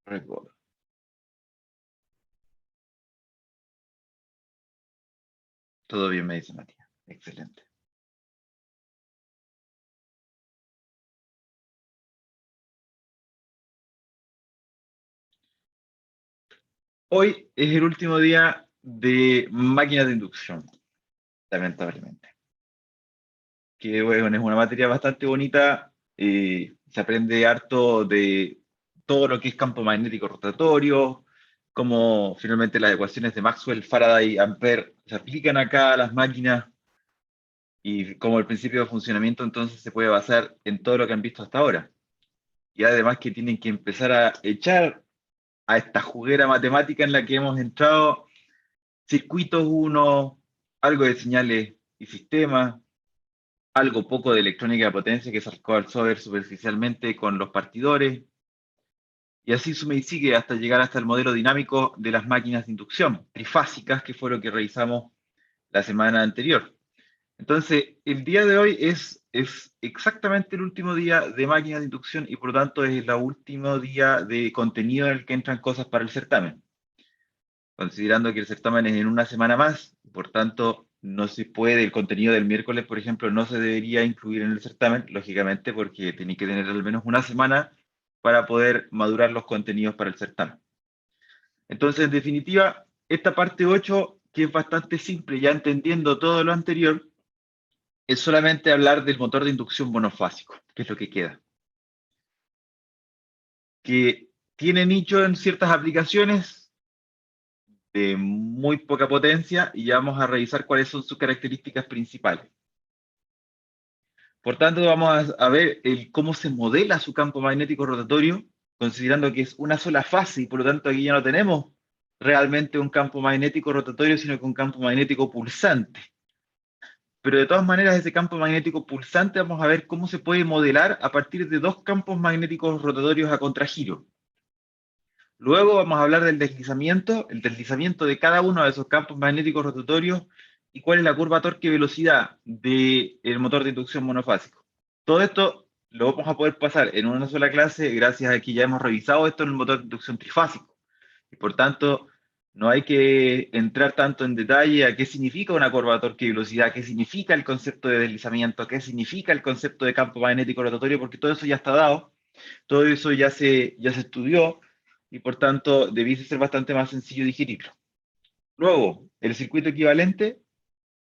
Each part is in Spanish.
Record. Todo bien, me dice Matías. Excelente. Hoy es el último día de máquinas de inducción, lamentablemente. Que bueno, es una materia bastante bonita. Se aprende harto de todo lo que es campo magnético rotatorio, cómo finalmente las ecuaciones de Maxwell, Faraday, Ampere se aplican acá a las máquinas y cómo el principio de funcionamiento entonces se puede basar en todo lo que han visto hasta ahora. Y además que tienen que empezar a echar a esta juguera matemática en la que hemos entrado circuitos uno, algo de señales y sistemas, algo poco de electrónica de potencia que se sacó al software superficialmente con los partidores, y así suma y sigue hasta llegar hasta el modelo dinámico de las máquinas de inducción, trifásicas, que fue lo que revisamos la semana anterior. Entonces, el día de hoy es exactamente el último día de máquinas de inducción y por lo tanto es el último día de contenido en el que entran cosas para el certamen. Considerando que el certamen es en una semana más, por tanto, no se puede, el contenido del miércoles, por ejemplo, no se debería incluir en el certamen, lógicamente, porque tiene que tener al menos una semana para poder madurar los contenidos para el certamen. Entonces, en definitiva, esta parte 8, que es bastante simple, ya entendiendo todo lo anterior, es solamente hablar del motor de inducción monofásico, que es lo que queda. Que tiene nicho en ciertas aplicaciones, de muy poca potencia y ya vamos a revisar cuáles son sus características principales. Por tanto, vamos a ver cómo se modela su campo magnético rotatorio, considerando que es una sola fase y por lo tanto aquí ya no tenemos realmente un campo magnético rotatorio, sino que un campo magnético pulsante. Pero de todas maneras, ese campo magnético pulsante vamos a ver cómo se puede modelar a partir de dos campos magnéticos rotatorios a contragiro. Luego vamos a hablar del deslizamiento, el deslizamiento de cada uno de esos campos magnéticos rotatorios y cuál es la curva torque-velocidad del motor de inducción monofásico. Todo esto lo vamos a poder pasar en una sola clase gracias a que ya hemos revisado esto en el motor de inducción trifásico. Y por tanto, no hay que entrar tanto en detalle a qué significa una curva torque-velocidad, qué significa el concepto de deslizamiento, qué significa el concepto de campo magnético rotatorio, porque todo eso ya está dado, todo eso ya se estudió y por tanto debiese ser bastante más sencillo digerirlo. Luego, el circuito equivalente,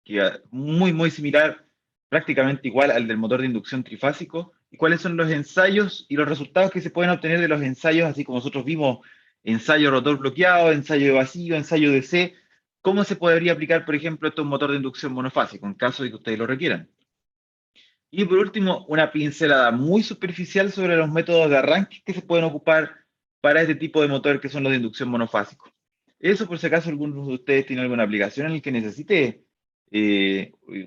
que es muy, muy similar, prácticamente igual al del motor de inducción trifásico, y cuáles son los ensayos y los resultados que se pueden obtener de los ensayos, así como nosotros vimos ensayo rotor bloqueado, ensayo de vacío, ensayo de C, cómo se podría aplicar, por ejemplo, esto a un motor de inducción monofásico, en caso de que ustedes lo requieran. Y por último, una pincelada muy superficial sobre los métodos de arranque que se pueden ocupar para este tipo de motor que son los de inducción monofásico. Eso por si acaso algunos de ustedes tienen alguna aplicación en la que necesite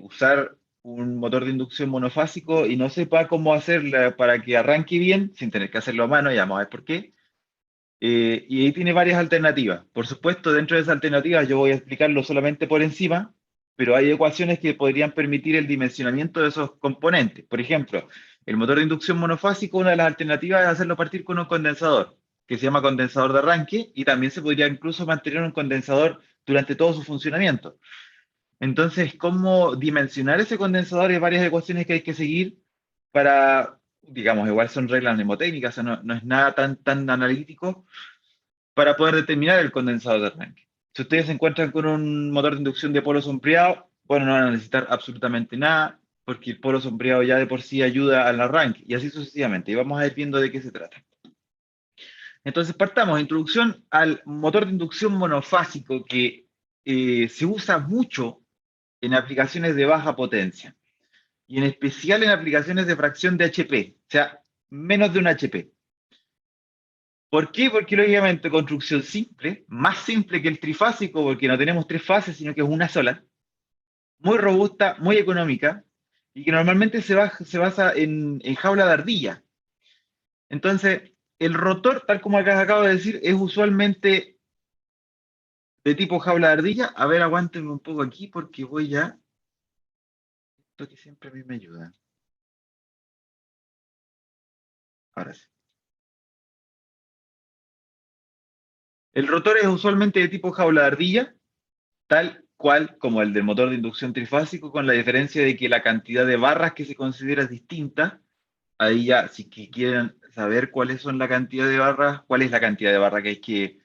usar un motor de inducción monofásico y no sepa cómo hacerla para que arranque bien, sin tener que hacerlo a mano, ya vamos a ver por qué. Y ahí tiene varias alternativas. Por supuesto, dentro de esas alternativas yo voy a explicarlo solamente por encima, pero hay ecuaciones que podrían permitir el dimensionamiento de esos componentes. Por ejemplo, el motor de inducción monofásico, una de las alternativas es hacerlo partir con un condensador, que se llama condensador de arranque, y también se podría incluso mantener un condensador durante todo su funcionamiento. Entonces, ¿cómo dimensionar ese condensador? Hay varias ecuaciones que hay que seguir para, digamos, igual son reglas mnemotécnicas, o sea, no es nada tan analítico para poder determinar el condensador de arranque. Si ustedes se encuentran con un motor de inducción de polo sombreado, bueno, no van a necesitar absolutamente nada, porque el polo sombreado ya de por sí ayuda al arranque, y así sucesivamente. Y vamos a ir viendo de qué se trata. Entonces, partamos. Introducción al motor de inducción monofásico que se usa mucho en aplicaciones de baja potencia, y en especial en aplicaciones de fracción de HP, o sea, menos de un HP. ¿Por qué? Porque lógicamente construcción simple, más simple que el trifásico, porque no tenemos tres fases, sino que es una sola, muy robusta, muy económica, y que normalmente se basa en jaula de ardilla. Entonces, el rotor, tal como acá acabo de decir, es usualmente de tipo jaula de ardilla. A ver, aguántenme un poco aquí porque voy ya. Esto que siempre a mí me ayuda. Ahora sí. El rotor es usualmente de tipo jaula de ardilla, tal cual como el del motor de inducción trifásico, con la diferencia de que la cantidad de barras que se considera es distinta. Ahí ya, si quieren saber cuáles son la cantidad de barras, cuál es la cantidad de barras que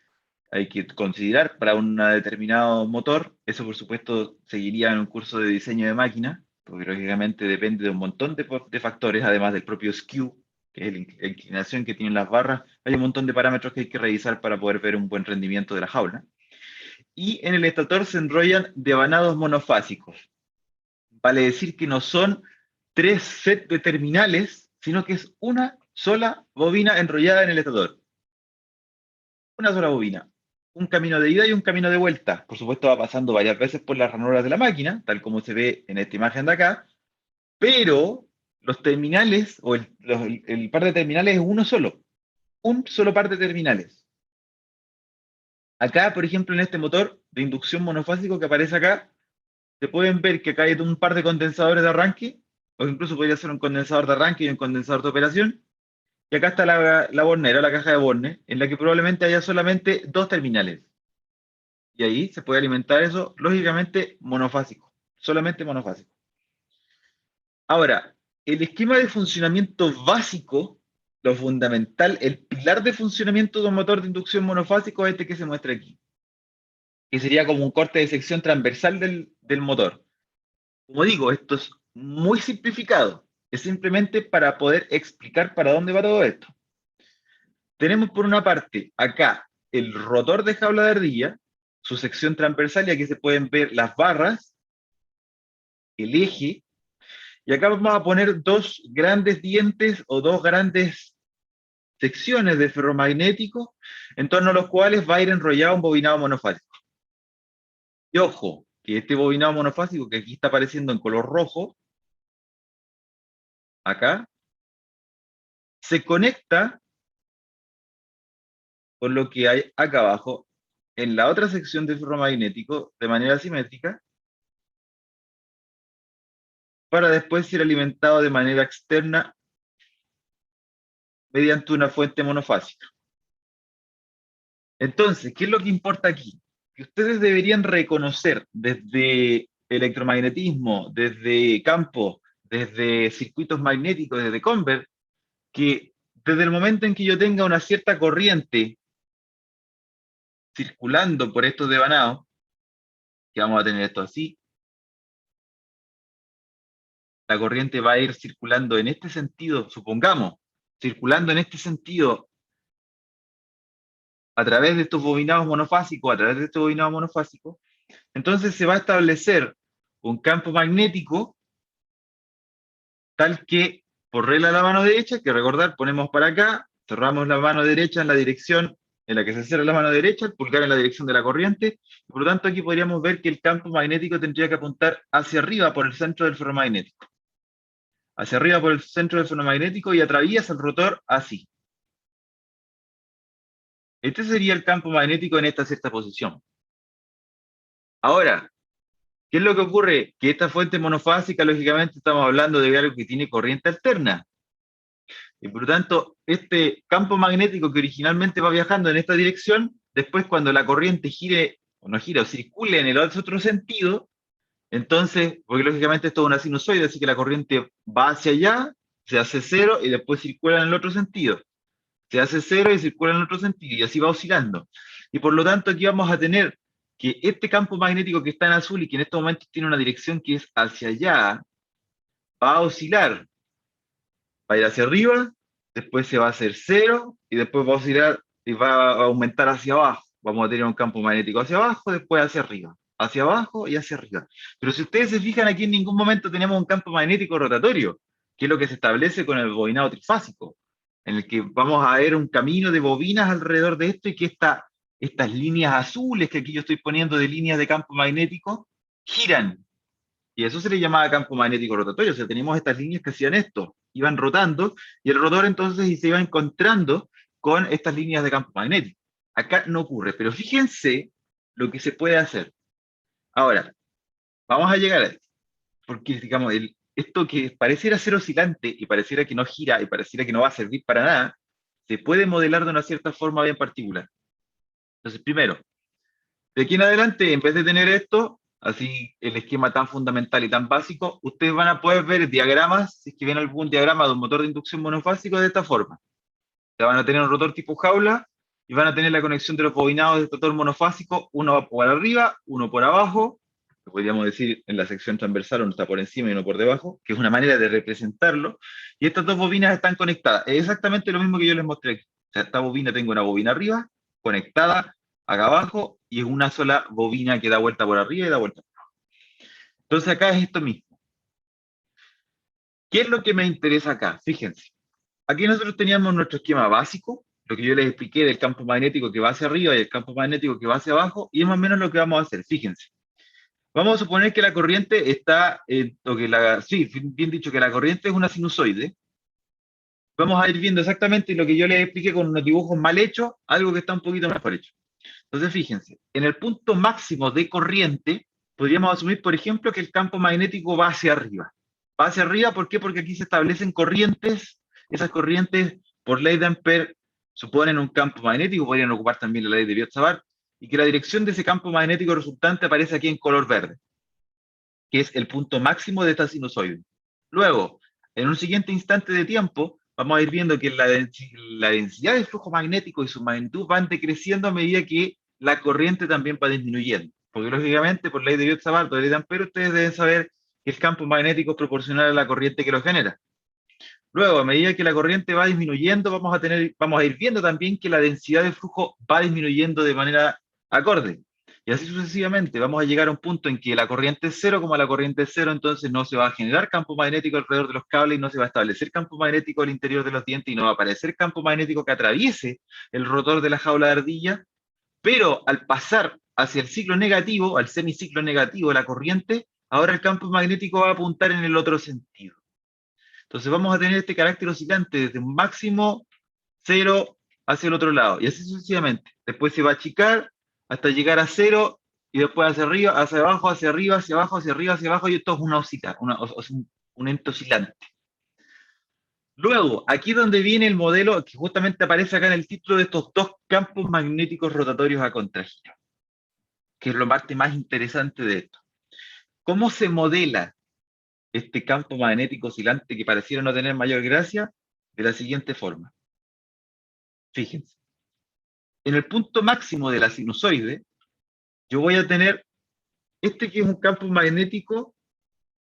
hay que considerar para un determinado motor, eso por supuesto seguiría en un curso de diseño de máquina, porque lógicamente depende de un montón de factores, además del propio skew, que es la inclinación que tienen las barras, hay un montón de parámetros que hay que revisar para poder ver un buen rendimiento de la jaula. Y en el estator se enrollan devanados monofásicos. Vale decir que no son 3 sets de terminales, sino que es una sola bobina enrollada en el estator. Una sola bobina. Un camino de ida y un camino de vuelta. Por supuesto va pasando varias veces por las ranuras de la máquina, tal como se ve en esta imagen de acá, pero los terminales, o el par de terminales es uno solo. Un solo par de terminales. Acá, por ejemplo, en este motor de inducción monofásico que aparece acá, se pueden ver que acá hay un par de condensadores de arranque, o incluso podría ser un condensador de arranque y un condensador de operación. Y acá está la bornera, la caja de borne, en la que probablemente haya solamente 2 terminales. Y ahí se puede alimentar eso, lógicamente, monofásico, solamente monofásico. Ahora, el esquema de funcionamiento básico, lo fundamental, el pilar de funcionamiento de un motor de inducción monofásico es este que se muestra aquí, que sería como un corte de sección transversal del motor. Como digo, esto es muy simplificado, es simplemente para poder explicar para dónde va todo esto. Tenemos por una parte acá el rotor de jaula de ardilla, su sección transversal, y aquí se pueden ver las barras, el eje, y acá vamos a poner 2 grandes dientes o 2 grandes secciones de ferromagnético en torno a los cuales va a ir enrollado un bobinado monofásico. Y ojo, que este bobinado monofásico que aquí está apareciendo en color rojo, acá, se conecta con lo que hay acá abajo en la otra sección de ferromagnético de manera simétrica, para después ser alimentado de manera externa mediante una fuente monofásica. Entonces, ¿qué es lo que importa aquí? Que ustedes deberían reconocer desde electromagnetismo, desde campo, desde circuitos magnéticos, desde Convert, que desde el momento en que yo tenga una cierta corriente circulando por estos devanados, que vamos a tener esto así, la corriente va a ir circulando en este sentido, supongamos, circulando en este sentido a través de estos bobinados monofásicos, a través de estos bobinados monofásicos, entonces se va a establecer un campo magnético tal que, por regla de la mano derecha, que recordar, ponemos para acá, cerramos la mano derecha en la dirección en la que se cierra la mano derecha, el pulgar en la dirección de la corriente, y por lo tanto aquí podríamos ver que el campo magnético tendría que apuntar hacia arriba por el centro del ferromagnético. Hacia arriba por el centro del ferromagnético y atraviesa el rotor así. Este sería el campo magnético en esta cierta posición. Ahora, ¿qué es lo que ocurre? Que esta fuente monofásica, lógicamente, estamos hablando de algo que tiene corriente alterna. Y por lo tanto, este campo magnético que originalmente va viajando en esta dirección, después cuando la corriente gire, o no gire, o circule en el otro sentido, entonces, porque lógicamente esto es una sinusoide, así que la corriente va hacia allá, se hace cero y después circula en el otro sentido. Se hace cero y circula en el otro sentido, y así va oscilando. Y por lo tanto, aquí vamos a tener que este campo magnético que está en azul y que en estos momentos tiene una dirección que es hacia allá, va a oscilar, va a ir hacia arriba, después se va a hacer cero, y después va a oscilar y va a aumentar hacia abajo. Vamos a tener un campo magnético hacia abajo, después hacia arriba, hacia abajo y hacia arriba. Pero si ustedes se fijan, aquí en ningún momento tenemos un campo magnético rotatorio, que es lo que se establece con el bobinado trifásico, en el que vamos a ver un camino de bobinas alrededor de esto y que estas líneas azules que aquí yo estoy poniendo de líneas de campo magnético giran. Y eso se le llamaba campo magnético rotatorio. O sea, teníamos estas líneas que hacían esto, iban rotando, y el rotor entonces se iba encontrando con estas líneas de campo magnético. Acá no ocurre, pero fíjense lo que se puede hacer. Ahora, vamos a llegar a esto, porque digamos, esto que pareciera ser oscilante y pareciera que no gira y pareciera que no va a servir para nada, se puede modelar de una cierta forma bien particular. Entonces, primero, de aquí en adelante, en vez de tener esto, así el esquema tan fundamental y tan básico, ustedes van a poder ver diagramas, si es que ven algún diagrama de un motor de inducción monofásico de esta forma. O sea, van a tener un rotor tipo jaula y van a tener la conexión de los bobinados del rotor monofásico, uno por arriba, uno por abajo, que podríamos decir en la sección transversal, uno está por encima y uno por debajo, que es una manera de representarlo, y estas dos bobinas están conectadas. Es exactamente lo mismo que yo les mostré aquí. O sea, esta bobina, tengo una bobina arriba, conectada, acá abajo, y es una sola bobina que da vuelta por arriba y da vuelta por abajo. Entonces acá es esto mismo. ¿Qué es lo que me interesa acá? Fíjense. Aquí nosotros teníamos nuestro esquema básico, lo que yo les expliqué del campo magnético que va hacia arriba y el campo magnético que va hacia abajo, y es más o menos lo que vamos a hacer. Fíjense. Vamos a suponer que la corriente está, o que sí, bien dicho, que la corriente es una sinusoide. Vamos a ir viendo exactamente lo que yo les expliqué con unos dibujos mal hechos, algo que está un poquito mejor hecho. Entonces, fíjense, en el punto máximo de corriente, podríamos asumir, por ejemplo, que el campo magnético va hacia arriba. Va hacia arriba, ¿por qué? Porque aquí se establecen corrientes, esas corrientes, por ley de Ampère, suponen un campo magnético, podrían ocupar también la ley de Biot-Savart, y que la dirección de ese campo magnético resultante aparece aquí en color verde, que es el punto máximo de esta sinusoide. Luego, en un siguiente instante de tiempo, vamos a ir viendo que la densidad del flujo magnético y su magnitud van decreciendo a medida que la corriente también va disminuyendo. Porque lógicamente, por ley de Biot-Savart o ley de Ampère, ustedes deben saber que el campo magnético es proporcional a la corriente que lo genera. Luego, a medida que la corriente va disminuyendo, vamos a ir viendo también que la densidad de flujo va disminuyendo de manera acorde. Y así sucesivamente, vamos a llegar a un punto en que la corriente es cero, como la corriente es cero, entonces no se va a generar campo magnético alrededor de los cables y no se va a establecer campo magnético al interior de los dientes y no va a aparecer campo magnético que atraviese el rotor de la jaula de ardilla, pero al pasar hacia el ciclo negativo, al semiciclo negativo de la corriente, ahora el campo magnético va a apuntar en el otro sentido. Entonces vamos a tener este carácter oscilante desde un máximo cero hacia el otro lado, y así sucesivamente. Después se va a achicar hasta llegar a cero, y después hacia arriba, hacia abajo, hacia arriba, hacia abajo, hacia arriba, hacia abajo, y esto es una oscila, un ente oscilante. Luego, aquí es donde viene el modelo que justamente aparece acá en el título de estos dos campos magnéticos rotatorios a contragiro, que es lo parte más interesante de esto. ¿Cómo se modela este campo magnético oscilante que pareciera no tener mayor gracia? De la siguiente forma. Fíjense, en el punto máximo de la sinusoide, yo voy a tener este que es un campo magnético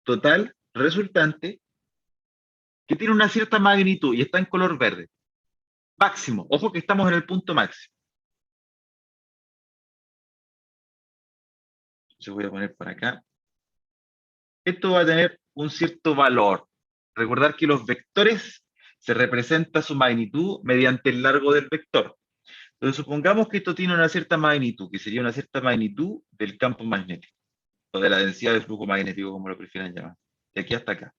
total resultante que tiene una cierta magnitud y está en color verde. Máximo, ojo que estamos en el punto máximo. Yo voy a poner por acá. Esto va a tener un cierto valor. Recordar que los vectores se representa su magnitud mediante el largo del vector. Entonces supongamos que esto tiene una cierta magnitud, que sería una cierta magnitud del campo magnético, o de la densidad del flujo magnético, como lo prefieran llamar, de aquí hasta acá.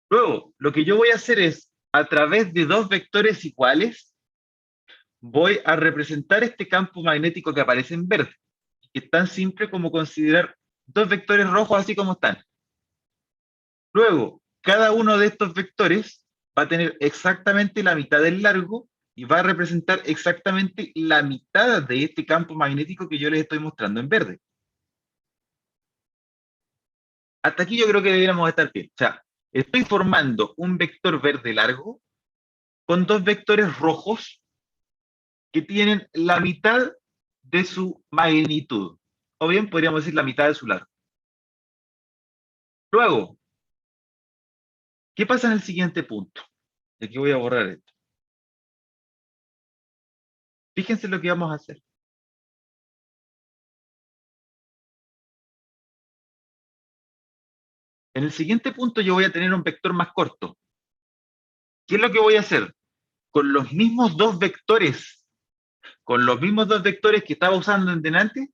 Luego, lo que yo voy a hacer es, a través de dos vectores iguales, voy a representar este campo magnético que aparece en verde, que es tan simple como considerar dos vectores rojos así como están. Luego, cada uno de estos vectores va a tener exactamente la mitad del largo y va a representar exactamente la mitad de este campo magnético que yo les estoy mostrando en verde. Hasta aquí yo creo que deberíamos estar bien. O sea, estoy formando un vector verde largo con dos vectores rojos que tienen la mitad de su magnitud. O bien podríamos decir la mitad de su largo. Luego, ¿qué pasa en el siguiente punto? Y aquí voy a borrar esto. Fíjense lo que vamos a hacer. En el siguiente punto yo voy a tener un vector más corto. ¿Qué es lo que voy a hacer? Con los mismos dos vectores, que estaba usando en delante,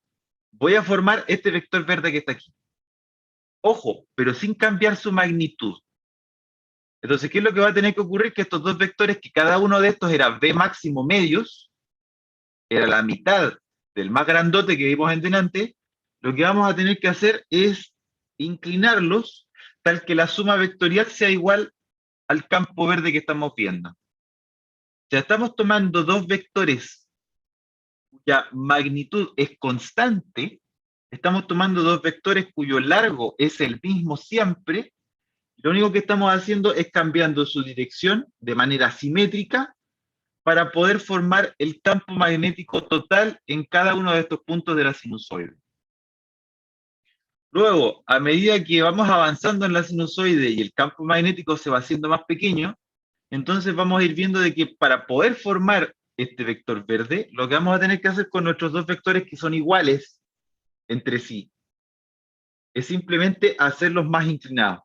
voy a formar este vector verde que está aquí. Ojo, pero sin cambiar su magnitud. Entonces, ¿qué es lo que va a tener que ocurrir? Que estos dos vectores, que cada uno de estos era b máximo medios, era la mitad del más grandote que vimos en delante, lo que vamos a tener que hacer es inclinarlos tal que la suma vectorial sea igual al campo verde que estamos viendo. O sea, estamos tomando dos vectores cuya magnitud es constante, estamos tomando dos vectores cuyo largo es el mismo siempre, lo único que estamos haciendo es cambiando su dirección de manera simétrica para poder formar el campo magnético total en cada uno de estos puntos de la sinusoide. Luego, a medida que vamos avanzando en la sinusoide y el campo magnético se va haciendo más pequeño, entonces vamos a ir viendo de que para poder formar este vector verde, lo que vamos a tener que hacer con nuestros dos vectores que son iguales entre sí, es simplemente hacerlos más inclinados.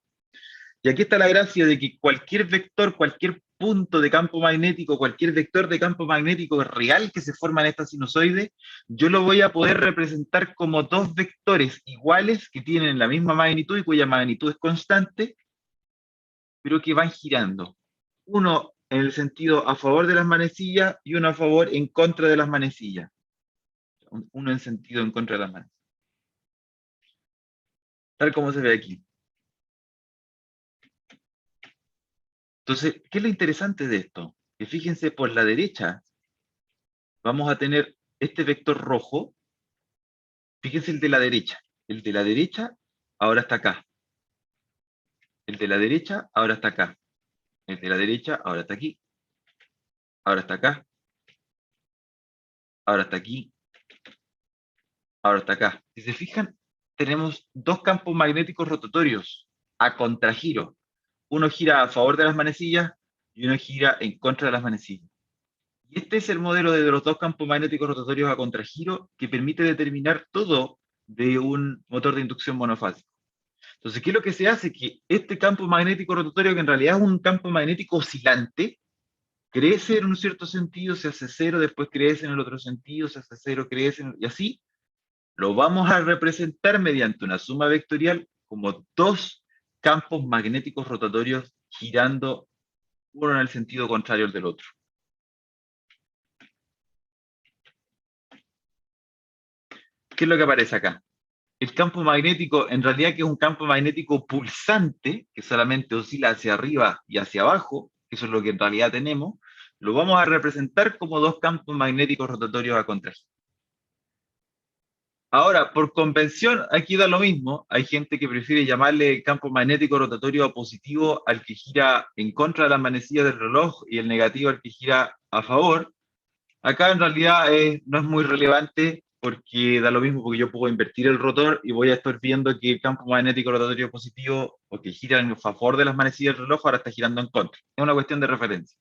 Y aquí está la gracia de que cualquier vector, cualquier punto de campo magnético, cualquier vector de campo magnético real que se forma en esta sinusoide, yo lo voy a poder representar como dos vectores iguales que tienen la misma magnitud y cuya magnitud es constante, pero que van girando. Uno en el sentido a favor de las manecillas y uno a favor en contra de las manecillas. Uno en sentido en contra de las manecillas. Tal como se ve aquí. Entonces, ¿qué es lo interesante de esto? Que fíjense, por la derecha vamos a tener este vector rojo. Fíjense el de la derecha. El de la derecha ahora está acá. El de la derecha ahora está acá. El de la derecha ahora está aquí. Ahora está acá. Ahora está aquí. Ahora está acá. Si se fijan, tenemos dos campos magnéticos rotatorios a contragiro. Uno gira a favor de las manecillas y uno gira en contra de las manecillas. Y este es el modelo de los dos campos magnéticos rotatorios a contragiro que permite determinar todo de un motor de inducción monofásico. Entonces, ¿qué es lo que se hace? Que este campo magnético rotatorio, que en realidad es un campo magnético oscilante, crece en un cierto sentido, se hace cero, después crece en el otro sentido, se hace cero, crece, y así lo vamos a representar mediante una suma vectorial como dos campos magnéticos rotatorios girando uno en el sentido contrario al del otro. ¿Qué es lo que aparece acá? El campo magnético, en realidad, que es un campo magnético pulsante, que solamente oscila hacia arriba y hacia abajo, que eso es lo que en realidad tenemos, lo vamos a representar como dos campos magnéticos rotatorios a contragiro. Ahora, por convención, aquí da lo mismo. Hay gente que prefiere llamarle campo magnético rotatorio positivo al que gira en contra de las manecillas del reloj y el negativo al que gira a favor. Acá en realidad no es muy relevante porque da lo mismo, porque yo puedo invertir el rotor y voy a estar viendo que el campo magnético rotatorio positivo o que gira en favor de las manecillas del reloj ahora está girando en contra. Es una cuestión de referencia.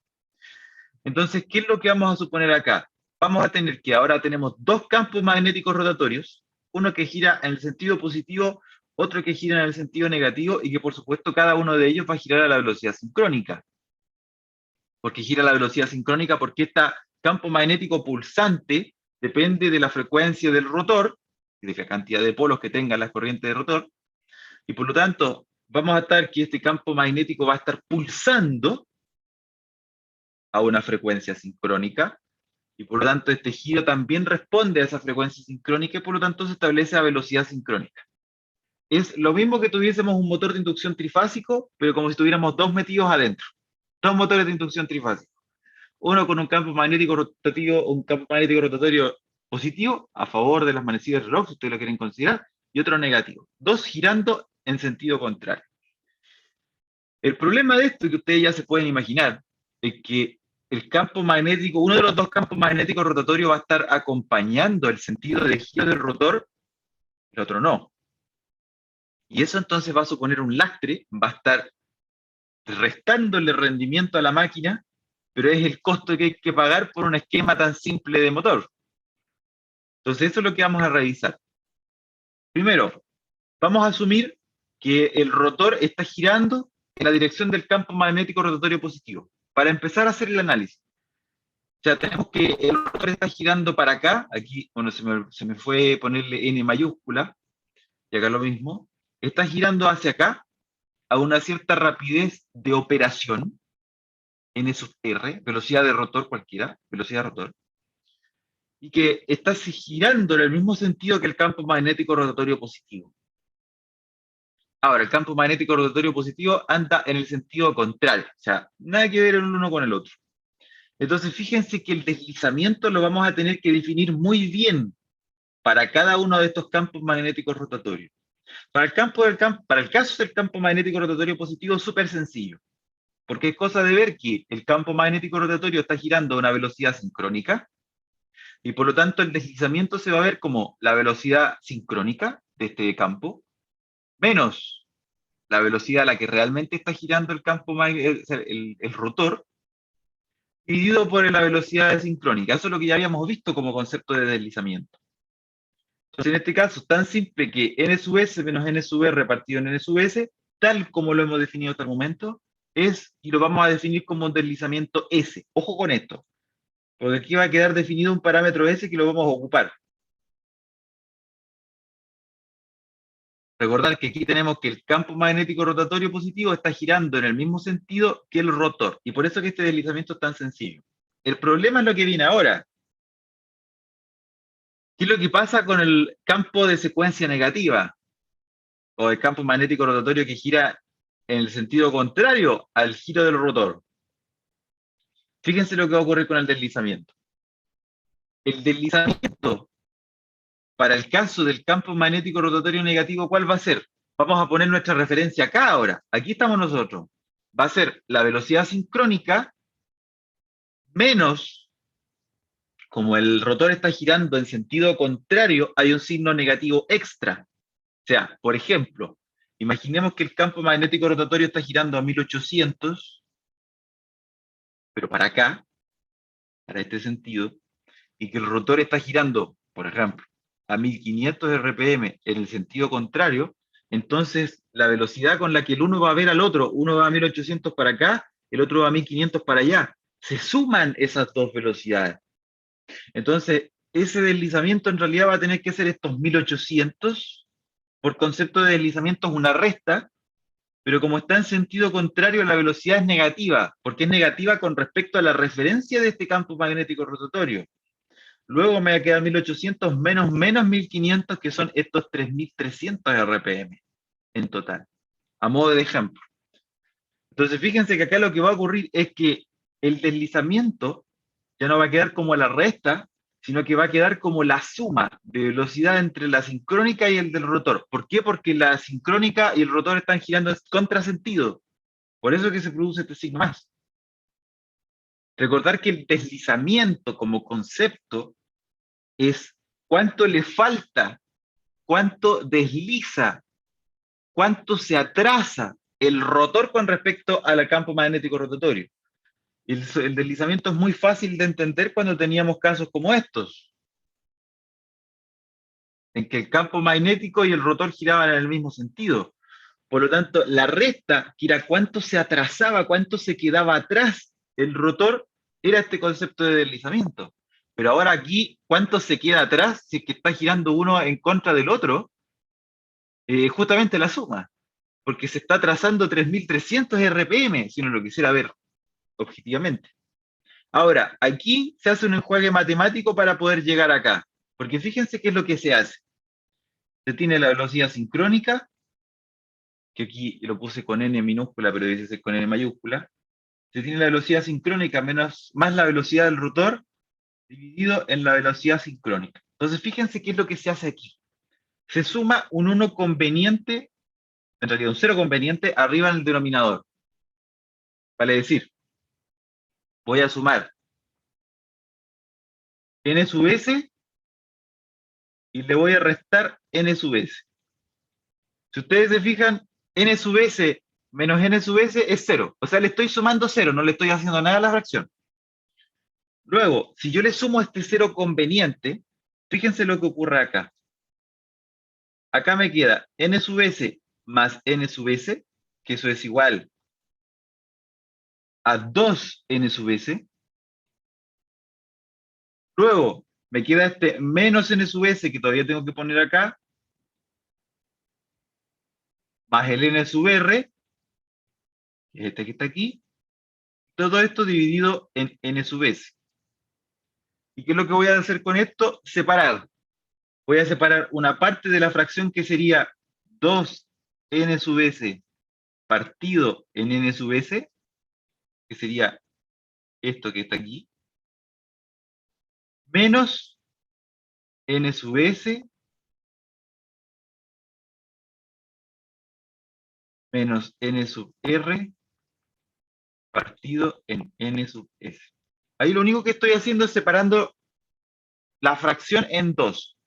Entonces, ¿qué es lo que vamos a suponer acá? Vamos a tener que ahora tenemos dos campos magnéticos rotatorios, uno que gira en el sentido positivo, otro que gira en el sentido negativo y que por supuesto cada uno de ellos va a girar a la velocidad sincrónica. Porque gira a la velocidad sincrónica porque este campo magnético pulsante depende de la frecuencia del rotor y de la cantidad de polos que tenga la corriente de rotor, y por lo tanto vamos a estar que este campo magnético va a estar pulsando a una frecuencia sincrónica, y por lo tanto este giro también responde a esa frecuencia sincrónica y por lo tanto se establece a velocidad sincrónica. Es lo mismo que tuviésemos un motor de inducción trifásico, pero como si tuviéramos dos metidos adentro. Dos motores de inducción trifásico. Uno con un campo magnético rotativo, un campo magnético rotatorio positivo, a favor de las manecillas del reloj, si ustedes lo quieren considerar, y otro negativo. Dos girando en sentido contrario. El problema de esto, que ustedes ya se pueden imaginar, es que el campo magnético, uno de los dos campos magnéticos rotatorios va a estar acompañando el sentido de giro del rotor, el otro no. Y eso entonces va a suponer un lastre, va a estar restándole rendimiento a la máquina, pero es el costo que hay que pagar por un esquema tan simple de motor. Entonces eso es lo que vamos a revisar. Primero, vamos a asumir que el rotor está girando en la dirección del campo magnético rotatorio positivo, para empezar a hacer el análisis. O sea, tenemos que el rotor está girando para acá, aquí, bueno, se me fue ponerle N mayúscula, y acá lo mismo, está girando hacia acá a una cierta rapidez de operación, N sub R, velocidad de rotor cualquiera, velocidad de rotor, y que está girando en el mismo sentido que el campo magnético rotatorio positivo. Ahora, el campo magnético rotatorio positivo anda en el sentido contrario, o sea, nada que ver el uno con el otro. Entonces, fíjense que el deslizamiento lo vamos a tener que definir muy bien para cada uno de estos campos magnéticos rotatorios. Para el caso del campo magnético rotatorio positivo es súper sencillo, porque es cosa de ver que el campo magnético rotatorio está girando a una velocidad sincrónica, y por lo tanto el deslizamiento se va a ver como la velocidad sincrónica de este campo, menos la velocidad a la que realmente está girando el campo, el rotor, dividido por la velocidad sincrónica. Eso es lo que ya habíamos visto como concepto de deslizamiento. Entonces, en este caso, es tan simple que n sub s menos n sub r partido en n sub s, tal como lo hemos definido hasta el momento, es, y lo vamos a definir como un deslizamiento S. Ojo con esto, porque aquí va a quedar definido un parámetro S que lo vamos a ocupar. Recordar que aquí tenemos que el campo magnético rotatorio positivo está girando en el mismo sentido que el rotor, y por eso que este deslizamiento es tan sencillo. El problema es lo que viene ahora. ¿Qué es lo que pasa con el campo de secuencia negativa? O el campo magnético rotatorio que gira en el sentido contrario al giro del rotor. Fíjense lo que va a ocurrir con el deslizamiento. El deslizamiento, para el caso del campo magnético rotatorio negativo, ¿cuál va a ser? Vamos a poner nuestra referencia acá ahora. Aquí estamos nosotros. Va a ser la velocidad sincrónica menos, como el rotor está girando en sentido contrario, hay un signo negativo extra. O sea, por ejemplo, imaginemos que el campo magnético rotatorio está girando a 1800, pero para acá, para este sentido, y que el rotor está girando, por ejemplo, a 1500 RPM en el sentido contrario, entonces la velocidad con la que el uno va a ver al otro, uno va a 1800 para acá, el otro va a 1500 para allá, se suman esas dos velocidades. Entonces, ese deslizamiento en realidad va a tener que ser estos 1800, por concepto de deslizamiento es una resta, pero como está en sentido contrario, la velocidad es negativa, porque es negativa con respecto a la referencia de este campo magnético rotatorio. Luego me va a quedar 1800 menos 1500, que son estos 3300 RPM en total, a modo de ejemplo. Entonces, fíjense que acá lo que va a ocurrir es que el deslizamiento ya no va a quedar como la resta, sino que va a quedar como la suma de velocidad entre la sincrónica y el del rotor. ¿Por qué? Porque la sincrónica y el rotor están girando en contrasentido. Por eso es que se produce este signo más. Recordar que el deslizamiento como concepto es cuánto le falta, cuánto desliza, cuánto se atrasa el rotor con respecto al campo magnético rotatorio. El deslizamiento es muy fácil de entender cuando teníamos casos como estos, en que el campo magnético y el rotor giraban en el mismo sentido. Por lo tanto, la resta, que era cuánto se atrasaba, cuánto se quedaba atrás el rotor, era este concepto de deslizamiento. Pero ahora aquí, cuánto se queda atrás si es que está girando uno en contra del otro, justamente la suma, porque se está trazando 3300 RPM, si uno lo quisiera ver objetivamente. Ahora, aquí se hace un enjuague matemático para poder llegar acá, porque fíjense qué es lo que se hace. Se tiene la velocidad sincrónica, que aquí lo puse con n minúscula, pero dice ser con n mayúscula. Se tiene la velocidad sincrónica más la velocidad del rotor, dividido en la velocidad sincrónica. Entonces, fíjense qué es lo que se hace aquí. Se suma un 1 conveniente, en realidad un 0 conveniente, arriba en el denominador. Vale decir, voy a sumar n sub s y le voy a restar n sub s. Si ustedes se fijan, n sub s menos n sub s es 0. O sea, le estoy sumando 0, no le estoy haciendo nada a la fracción. Luego, si yo le sumo este 0 conveniente, fíjense lo que ocurre acá. Acá me queda n sub s más n sub s, que eso es igual a 2n sub s. Luego, me queda este menos n sub s, que todavía tengo que poner acá, más el n sub r, que es este que está aquí. Todo esto dividido en n sub s. ¿Y qué es lo que voy a hacer con esto? Separar. Voy a separar una parte de la fracción que sería 2n sub s partido en n sub s, que sería esto que está aquí, menos n sub s menos n sub r partido en n sub s. Ahí lo único que estoy haciendo es separando la fracción en dos.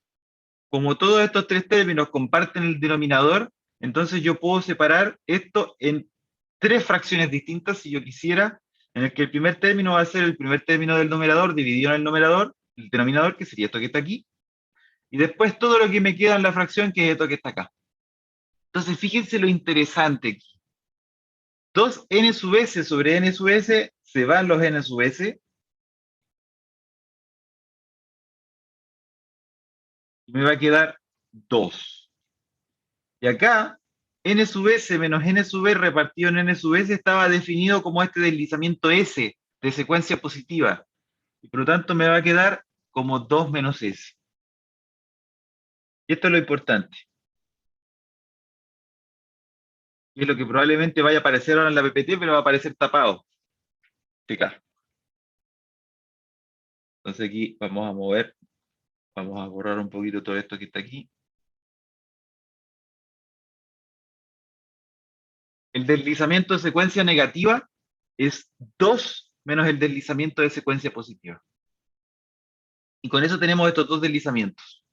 Como todos estos tres términos comparten el denominador, entonces yo puedo separar esto en tres fracciones distintas si yo quisiera, en el que el primer término va a ser el primer término del numerador dividido en el numerador, el denominador, que sería esto que está aquí, y después todo lo que me queda en la fracción, que es esto que está acá. Entonces fíjense lo interesante aquí. 2n sub s sobre n sub s, se van los n sub s, y me va a quedar 2. Y acá, n sub s menos n sub r repartido en n sub s estaba definido como este deslizamiento s de secuencia positiva. Y por lo tanto me va a quedar como 2 menos s. Y esto es lo importante. Y es lo que probablemente vaya a aparecer ahora en la PPT, pero va a aparecer tapado. Fijar. Entonces aquí vamos a mover, vamos a borrar un poquito todo esto que está aquí. El deslizamiento de secuencia negativa es 2 menos el deslizamiento de secuencia positiva. Y con eso tenemos estos dos deslizamientos.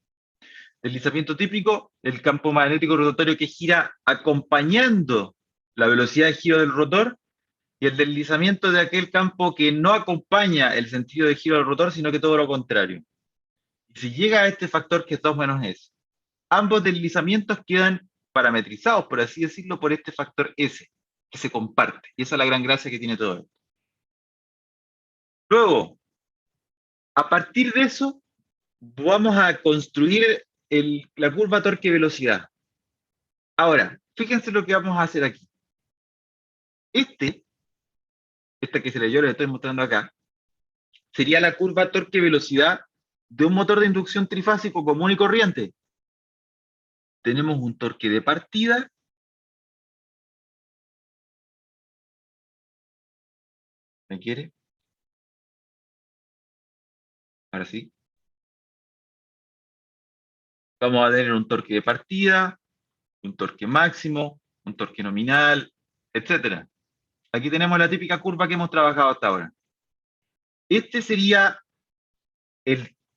Deslizamiento típico, el campo magnético rotatorio que gira acompañando la velocidad de giro del rotor, y el deslizamiento de aquel campo que no acompaña el sentido de giro del rotor, sino que todo lo contrario. Y si llega a este factor que es 2 menos S, ambos deslizamientos quedan parametrizados, por así decirlo, por este factor S, que se comparte. Y esa es la gran gracia que tiene todo esto. Luego, a partir de eso, vamos a construir la curva torque-velocidad. Ahora, fíjense lo que vamos a hacer aquí. Esta que se le yo le estoy mostrando acá, sería la curva torque-velocidad de un motor de inducción trifásico común y corriente. Tenemos un torque de partida, ¿me quiere? Ahora sí. Vamos a tener un torque de partida, un torque máximo, un torque nominal, etc. Aquí tenemos la típica curva que hemos trabajado hasta ahora. Este sería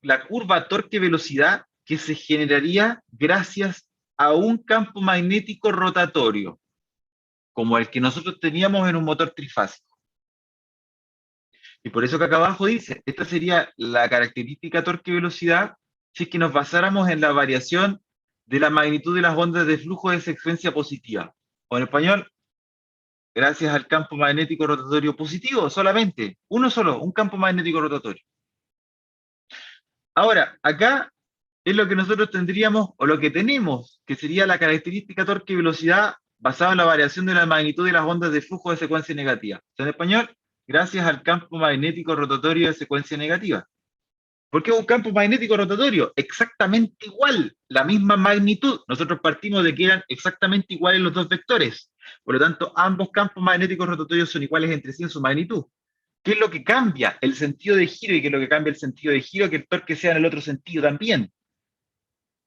la curva torque-velocidad que se generaría gracias a un campo magnético rotatorio, como el que nosotros teníamos en un motor trifásico. Y por eso que acá abajo dice, esta sería la característica torque-velocidad si es que nos basáramos en la variación de la magnitud de las ondas de flujo de secuencia positiva. O en español, gracias al campo magnético rotatorio positivo solamente, uno solo, un campo magnético rotatorio. Ahora, acá es lo que nosotros tendríamos, o lo que tenemos, que sería la característica torque-velocidad basada en la variación de la magnitud de las ondas de flujo de secuencia negativa. O sea, en español, gracias al campo magnético rotatorio de secuencia negativa. ¿Por qué un campo magnético rotatorio? Exactamente igual, la misma magnitud. Nosotros partimos de que eran exactamente iguales los dos vectores. Por lo tanto, ambos campos magnéticos rotatorios son iguales entre sí en su magnitud. ¿Qué es lo que cambia? El sentido de giro. ¿Y qué es lo que cambia el sentido de giro? Que el torque sea en el otro sentido también.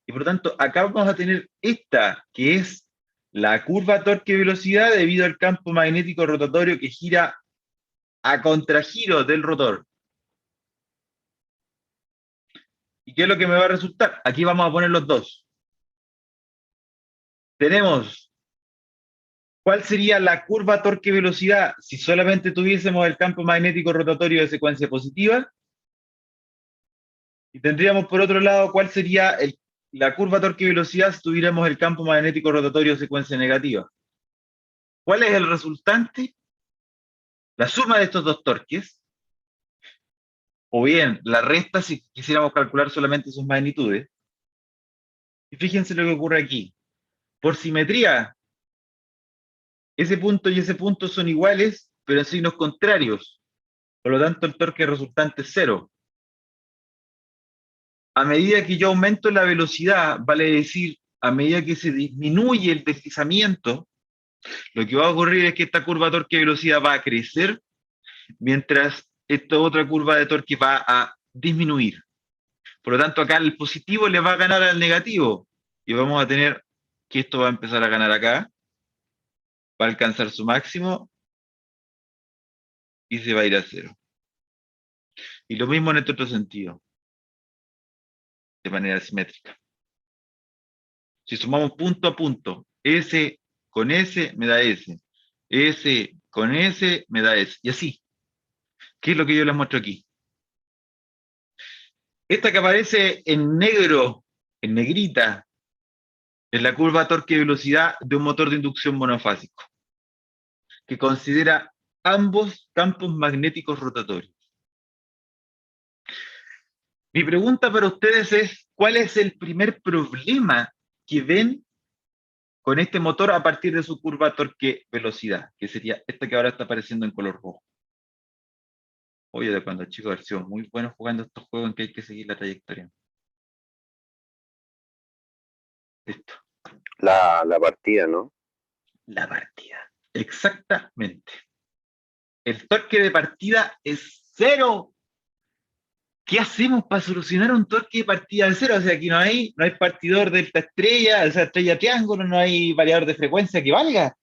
Y por lo tanto, acá vamos a tener esta, que es la curva torque-velocidad debido al campo magnético rotatorio que gira a contragiro del rotor. ¿Y qué es lo que me va a resultar? Aquí vamos a poner los dos. Tenemos, ¿cuál sería la curva torque-velocidad si solamente tuviésemos el campo magnético rotatorio de secuencia positiva? Y tendríamos por otro lado, ¿cuál sería la curva torque-velocidad si tuviéramos el campo magnético rotatorio de secuencia negativa? ¿Cuál es el resultante? La suma de estos dos torques, o bien la resta si quisiéramos calcular solamente sus magnitudes. Y fíjense lo que ocurre aquí. Por simetría, ese punto y ese punto son iguales, pero en signos contrarios. Por lo tanto, el torque resultante es cero. A medida que yo aumento la velocidad, vale decir, a medida que se disminuye el deslizamiento, lo que va a ocurrir es que esta curva torque-velocidad va a crecer, mientras esta otra curva de torque va a disminuir. Por lo tanto, acá el positivo le va a ganar al negativo. Y vamos a tener que esto va a empezar a ganar acá, va a alcanzar su máximo y se va a ir a cero. Y lo mismo en este otro sentido, de manera simétrica. Si sumamos punto a punto, S con S me da S, S con S me da S, y así. ¿Qué es lo que yo les muestro aquí? Esta que aparece en negro, en negrita, es la curva torque-velocidad de un motor de inducción monofásico, que considera ambos campos magnéticos rotatorios. Mi pregunta para ustedes es, ¿cuál es el primer problema que ven con este motor a partir de su curva torque-velocidad? Que sería esta que ahora está apareciendo en color rojo. Oye, de cuando chicos haber sido muy buenos jugando estos juegos en que hay que seguir la trayectoria. Listo. La partida, ¿no? La partida. Exactamente. El torque de partida es cero. ¿Qué hacemos para solucionar un torque de partida de cero? O sea, aquí no hay partidor delta estrella, o sea, estrella triángulo, no hay variador de frecuencia que valga.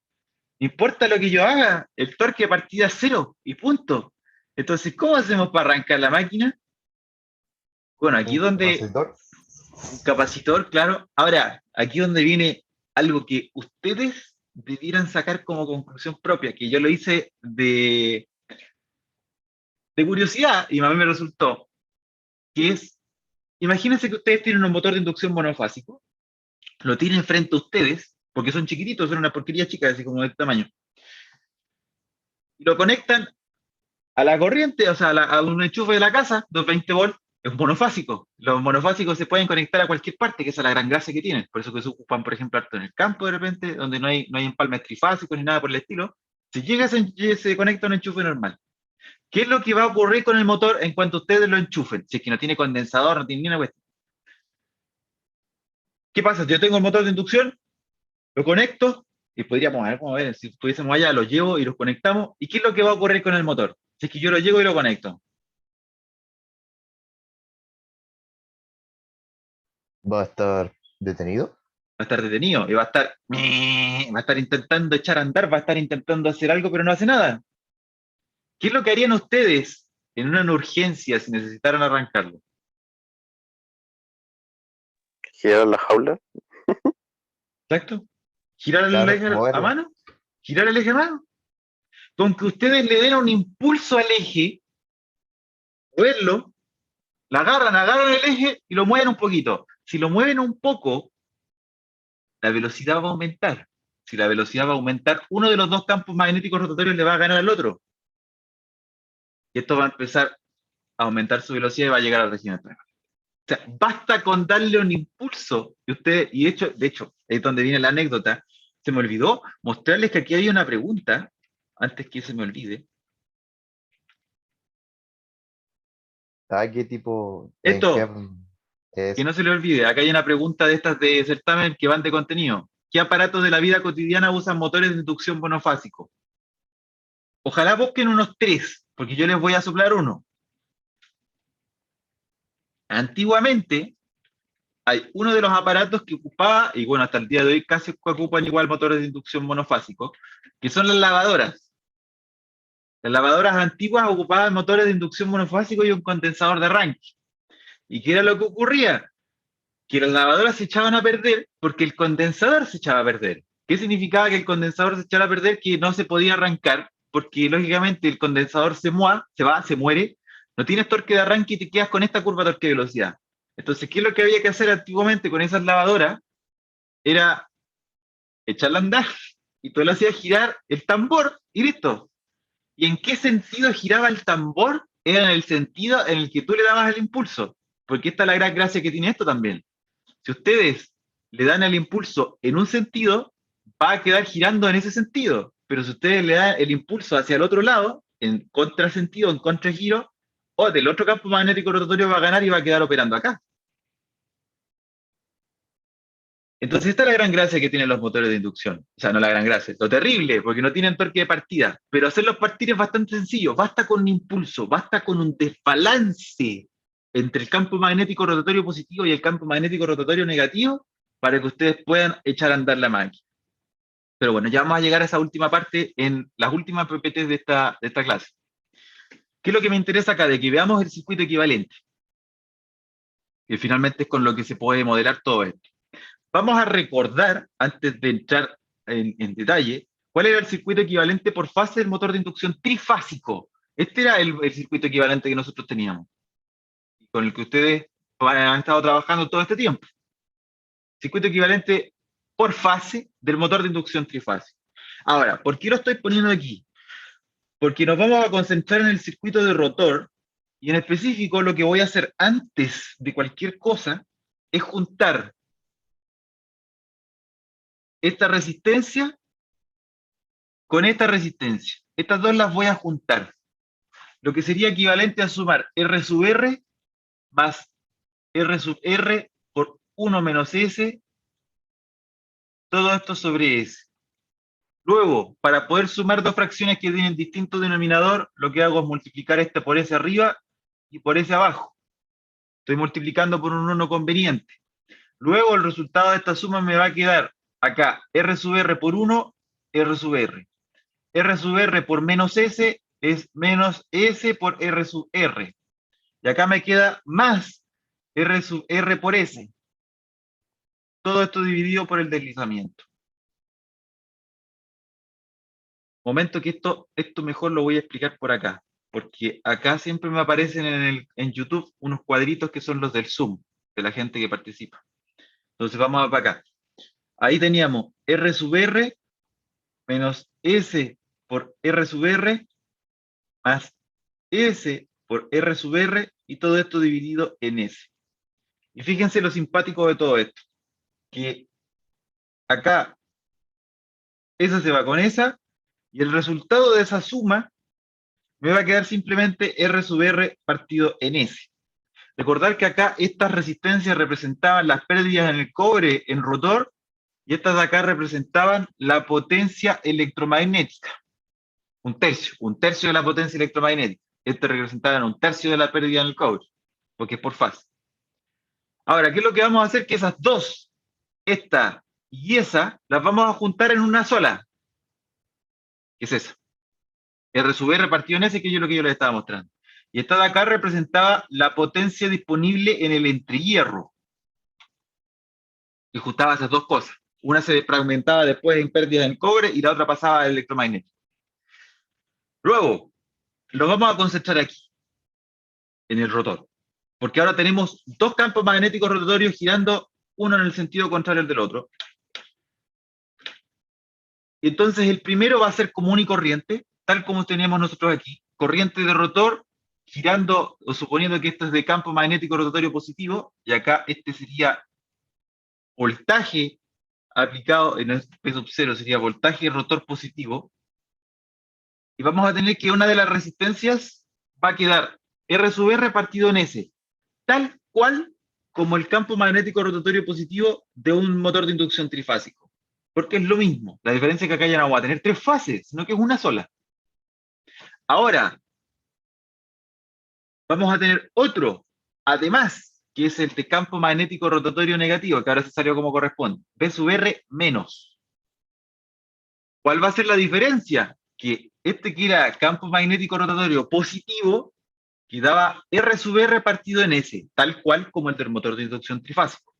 No importa lo que yo haga, el torque de partida es cero y punto. Entonces, ¿cómo hacemos para arrancar la máquina? Bueno, aquí Un donde capacitor. un capacitor, claro. Ahora, aquí donde viene algo que ustedes debieran sacar como conclusión propia, que yo lo hice de curiosidad y a mí me resultó, que es, imagínense que ustedes tienen un motor de inducción monofásico, lo tienen frente a ustedes, porque son chiquititos, son una porquería chica, así como de este tamaño, y lo conectan a la corriente, o sea, a un enchufe de la casa, 220 volts, es un monofásico. Los monofásicos se pueden conectar a cualquier parte, que esa es la gran gracia que tienen. Por eso que se ocupan, por ejemplo, harto en el campo de repente, donde no hay empalmes trifásicos ni nada por el estilo. Si llega se conecta a un enchufe normal. ¿Qué es lo que va a ocurrir con el motor en cuanto ustedes lo enchufen? Si es que no tiene condensador, no tiene ni una cuestión. ¿Qué pasa? Yo tengo el motor de inducción, lo conecto, y podríamos ver, vamos a ver, si pudiésemos allá, lo llevo y los conectamos. ¿Y qué es lo que va a ocurrir con el motor? Si es que yo lo llevo y lo conecto. Va a estar detenido. Va a estar detenido y va a estar intentando echar a andar, va a estar intentando hacer algo, pero no hace nada. ¿Qué es lo que harían ustedes en una urgencia si necesitaran arrancarlo? Girar la jaula. ¿Exacto? ¿Girar el Claro, eje a moverlo. mano? ¿Girar el eje a mano? Con que ustedes le den un impulso al eje, moverlo, la agarran el eje y lo mueven un poquito. Si lo mueven un poco, la velocidad va a aumentar. Si la velocidad va a aumentar, uno de los dos campos magnéticos rotatorios le va a ganar al otro. Y esto va a empezar a aumentar su velocidad y va a llegar al régimen primario. O sea, basta con darle un impulso. Y de hecho, es donde viene la anécdota. Se me olvidó mostrarles que aquí hay una pregunta, antes que se me olvide. ¿A qué tipo? ¿En qué Esto, que es? no se le olvide, acá hay una pregunta de estas de certamen que van de contenido. ¿Qué aparatos de la vida cotidiana usan motores de inducción monofásico? Ojalá busquen unos tres, porque yo les voy a soplar uno. Antiguamente, hay uno de los aparatos que ocupaba, y bueno, hasta el día de hoy casi ocupan igual motores de inducción monofásico, que son las lavadoras. Las lavadoras antiguas ocupaban motores de inducción monofásico y un condensador de arranque. ¿Y qué era lo que ocurría? Que las lavadoras se echaban a perder porque el condensador se echaba a perder. ¿Qué significaba que el condensador se echara a perder? Que no se podía arrancar, porque lógicamente el condensador se muere, no tienes torque de arranque y te quedas con esta curva torque de velocidad. Entonces, ¿qué es lo que había que hacer antiguamente con esas lavadoras? Era echarla a andar y tú le hacías girar el tambor y listo. ¿Y en qué sentido giraba el tambor? Era en el sentido en el que tú le dabas el impulso, porque esta es la gran gracia que tiene esto también. Si ustedes le dan el impulso en un sentido, va a quedar girando en ese sentido, pero si ustedes le dan el impulso hacia el otro lado, en contrasentido, en contragiro, o del otro campo magnético rotatorio va a ganar y va a quedar operando acá. Entonces, esta es la gran gracia que tienen los motores de inducción. O sea, no la gran gracia, lo terrible, porque no tienen torque de partida. Pero hacerlos partir es bastante sencillo. Basta con un impulso, basta con un desbalance entre el campo magnético rotatorio positivo y el campo magnético rotatorio negativo para que ustedes puedan echar a andar la máquina. Pero bueno, ya vamos a llegar a esa última parte en las últimas PPTs de esta clase. ¿Qué es lo que me interesa acá? De que veamos el circuito equivalente, que finalmente es con lo que se puede modelar todo esto. Vamos a recordar, antes de entrar en detalle, cuál era el circuito equivalente por fase del motor de inducción trifásico. Este era el circuito equivalente que nosotros teníamos, con el que ustedes han estado trabajando todo este tiempo. Circuito equivalente por fase del motor de inducción trifásico. Ahora, ¿por qué lo estoy poniendo aquí? Porque nos vamos a concentrar en el circuito de rotor, y en específico lo que voy a hacer antes de cualquier cosa es juntar esta resistencia con esta resistencia. Estas dos las voy a juntar. Lo que sería equivalente a sumar R sub R más R sub R por 1 menos S, todo esto sobre S. Luego, para poder sumar dos fracciones que tienen distinto denominador, lo que hago es multiplicar esta por S arriba y por S abajo. Estoy multiplicando por un 1 conveniente. Luego, el resultado de esta suma me va a quedar acá, R sub R por 1, R sub R. R sub R por menos S es menos S por R sub R. Y acá me queda más R sub R por S. Todo esto dividido por el deslizamiento. Momento que esto mejor lo voy a explicar por acá, porque acá siempre me aparecen en YouTube unos cuadritos que son los del Zoom, de la gente que participa. Entonces vamos para acá. Ahí teníamos R sub R menos S por R sub R más S por R sub R y todo esto dividido en S. Y fíjense lo simpático de todo esto, que acá esa se va con esa y el resultado de esa suma me va a quedar simplemente R sub R partido en S. Recordar que acá estas resistencias representaban las pérdidas en el cobre en rotor y estas de acá representaban la potencia electromagnética. Un tercio de la potencia electromagnética. Este representaba un tercio de la pérdida en el cobre, porque es por fase. Ahora, ¿qué es lo que vamos a hacer? Que esas dos, esta y esa, las vamos a juntar en una sola. ¿Qué es eso? R sub R partido en S, que es lo que yo les estaba mostrando. Y esta de acá representaba la potencia disponible en el entrehierro. Y juntaba esas dos cosas. Una se fragmentaba después en pérdidas en cobre y la otra pasaba al electromagnético. Luego, lo vamos a concentrar aquí, en el rotor. Porque ahora tenemos dos campos magnéticos rotatorios girando, uno en el sentido contrario al del otro. Y entonces el primero va a ser común y corriente, tal como teníamos nosotros aquí. Corriente de rotor, girando, o suponiendo que esto es de campo magnético rotatorio positivo, y acá este sería voltaje aplicado en el P sub 0, sería voltaje rotor positivo. Y vamos a tener que una de las resistencias va a quedar R sub R partido en S, tal cual como el campo magnético rotatorio positivo de un motor de inducción trifásico. Porque es lo mismo. La diferencia es que acá ya no va a tener tres fases, sino que es una sola. Ahora, vamos a tener otro, además, que es el de campo magnético rotatorio negativo, que ahora se salió como corresponde. B sub R menos. ¿Cuál va a ser la diferencia? Que este que era campo magnético rotatorio positivo, quedaba R sub R partido en S, tal cual como el del motor de inducción trifásico.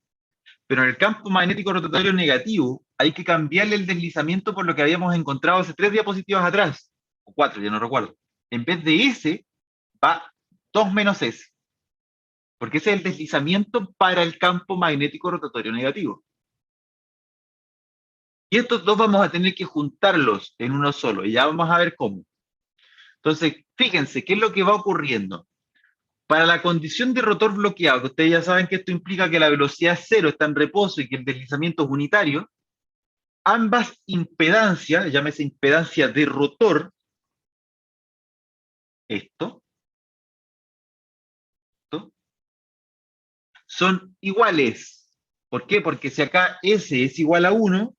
Pero en el campo magnético rotatorio negativo hay que cambiarle el deslizamiento por lo que habíamos encontrado hace 3 diapositivas atrás, o 4, ya no recuerdo. En vez de S, va 2 menos S, porque ese es el deslizamiento para el campo magnético rotatorio negativo. Y estos dos vamos a tener que juntarlos en uno solo, y ya vamos a ver cómo. Entonces, fíjense, ¿qué es lo que va ocurriendo? Para la condición de rotor bloqueado, que ustedes ya saben que esto implica que la velocidad es cero, está en reposo y que el deslizamiento es unitario, ambas impedancias, llámese impedancia de rotor, esto, son iguales. ¿Por qué? Porque si acá S es igual a 1,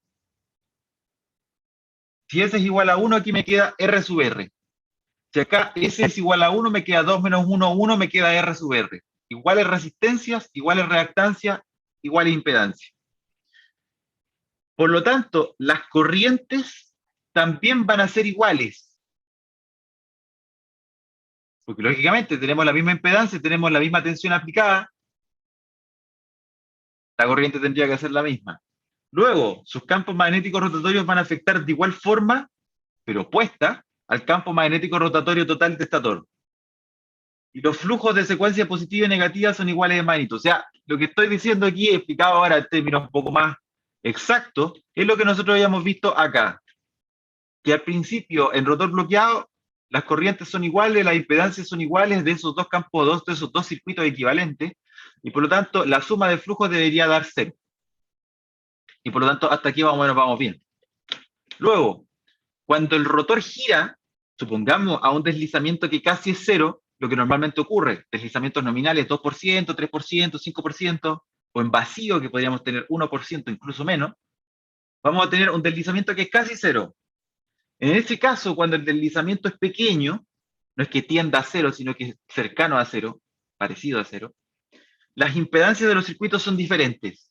si S es igual a 1, aquí me queda R sub R. Si acá S es igual a 1, me queda 2 menos 1, 1, me queda R sub R. iguales resistencias, iguales reactancias, iguales impedancias. Por lo tanto, las corrientes también van a ser iguales. Porque lógicamente tenemos la misma impedancia, tenemos la misma tensión aplicada, la corriente tendría que ser la misma. Luego, sus campos magnéticos rotatorios van a afectar de igual forma, pero opuesta, al campo magnético rotatorio total de estator. Y los flujos de secuencia positiva y negativa son iguales de magnitud. O sea, lo que estoy diciendo aquí, explicado ahora en términos un poco más exactos, es lo que nosotros habíamos visto acá. Que al principio, en rotor bloqueado, las corrientes son iguales, las impedancias son iguales de esos dos campos, de esos dos circuitos equivalentes, y por lo tanto, la suma de flujos debería dar 0. Y por lo tanto, hasta aquí más o menos vamos bien. Luego, cuando el rotor gira, supongamos a un deslizamiento que casi es 0, lo que normalmente ocurre, deslizamientos nominales 2%, 3%, 5%, o en vacío que podríamos tener 1%, incluso menos, vamos a tener un deslizamiento que es casi 0. En ese caso, cuando el deslizamiento es pequeño, no es que tienda a 0, sino que es cercano a 0, parecido a 0, las impedancias de los circuitos son diferentes.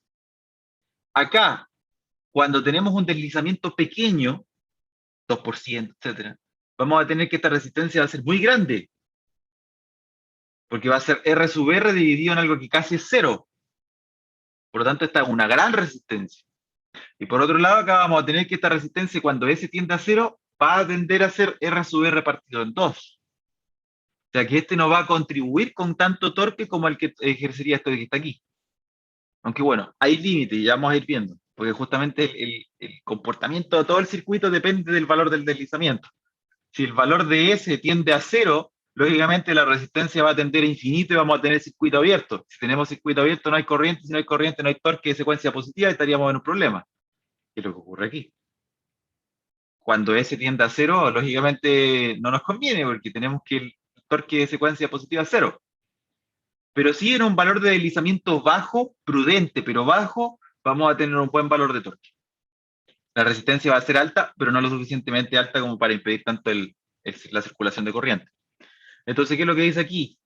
Acá, cuando tenemos un deslizamiento pequeño, 2%, etc., vamos a tener que esta resistencia va a ser muy grande, porque va a ser R sub R dividido en algo que casi es 0. Por lo tanto, esta es una gran resistencia. Y por otro lado, acá vamos a tener que esta resistencia, cuando S tiende a 0, va a tender a ser R sub R partido en 2. O sea que este no va a contribuir con tanto torque como el que ejercería esto que está aquí. Aunque bueno, hay límites y ya vamos a ir viendo, porque justamente el comportamiento de todo el circuito depende del valor del deslizamiento. Si el valor de S tiende a 0, lógicamente la resistencia va a tender a infinito y vamos a tener circuito abierto. Si tenemos circuito abierto no hay corriente, si no hay corriente no hay torque de secuencia positiva y estaríamos en un problema. ¿Qué es lo que ocurre aquí? Cuando S tiende a 0, lógicamente no nos conviene porque tenemos que el torque de secuencia positiva es 0. Pero si en un valor de deslizamiento bajo, prudente, pero bajo, vamos a tener un buen valor de torque. La resistencia va a ser alta, pero no lo suficientemente alta como para impedir tanto la circulación de corriente. Entonces, ¿qué es lo que dice aquí?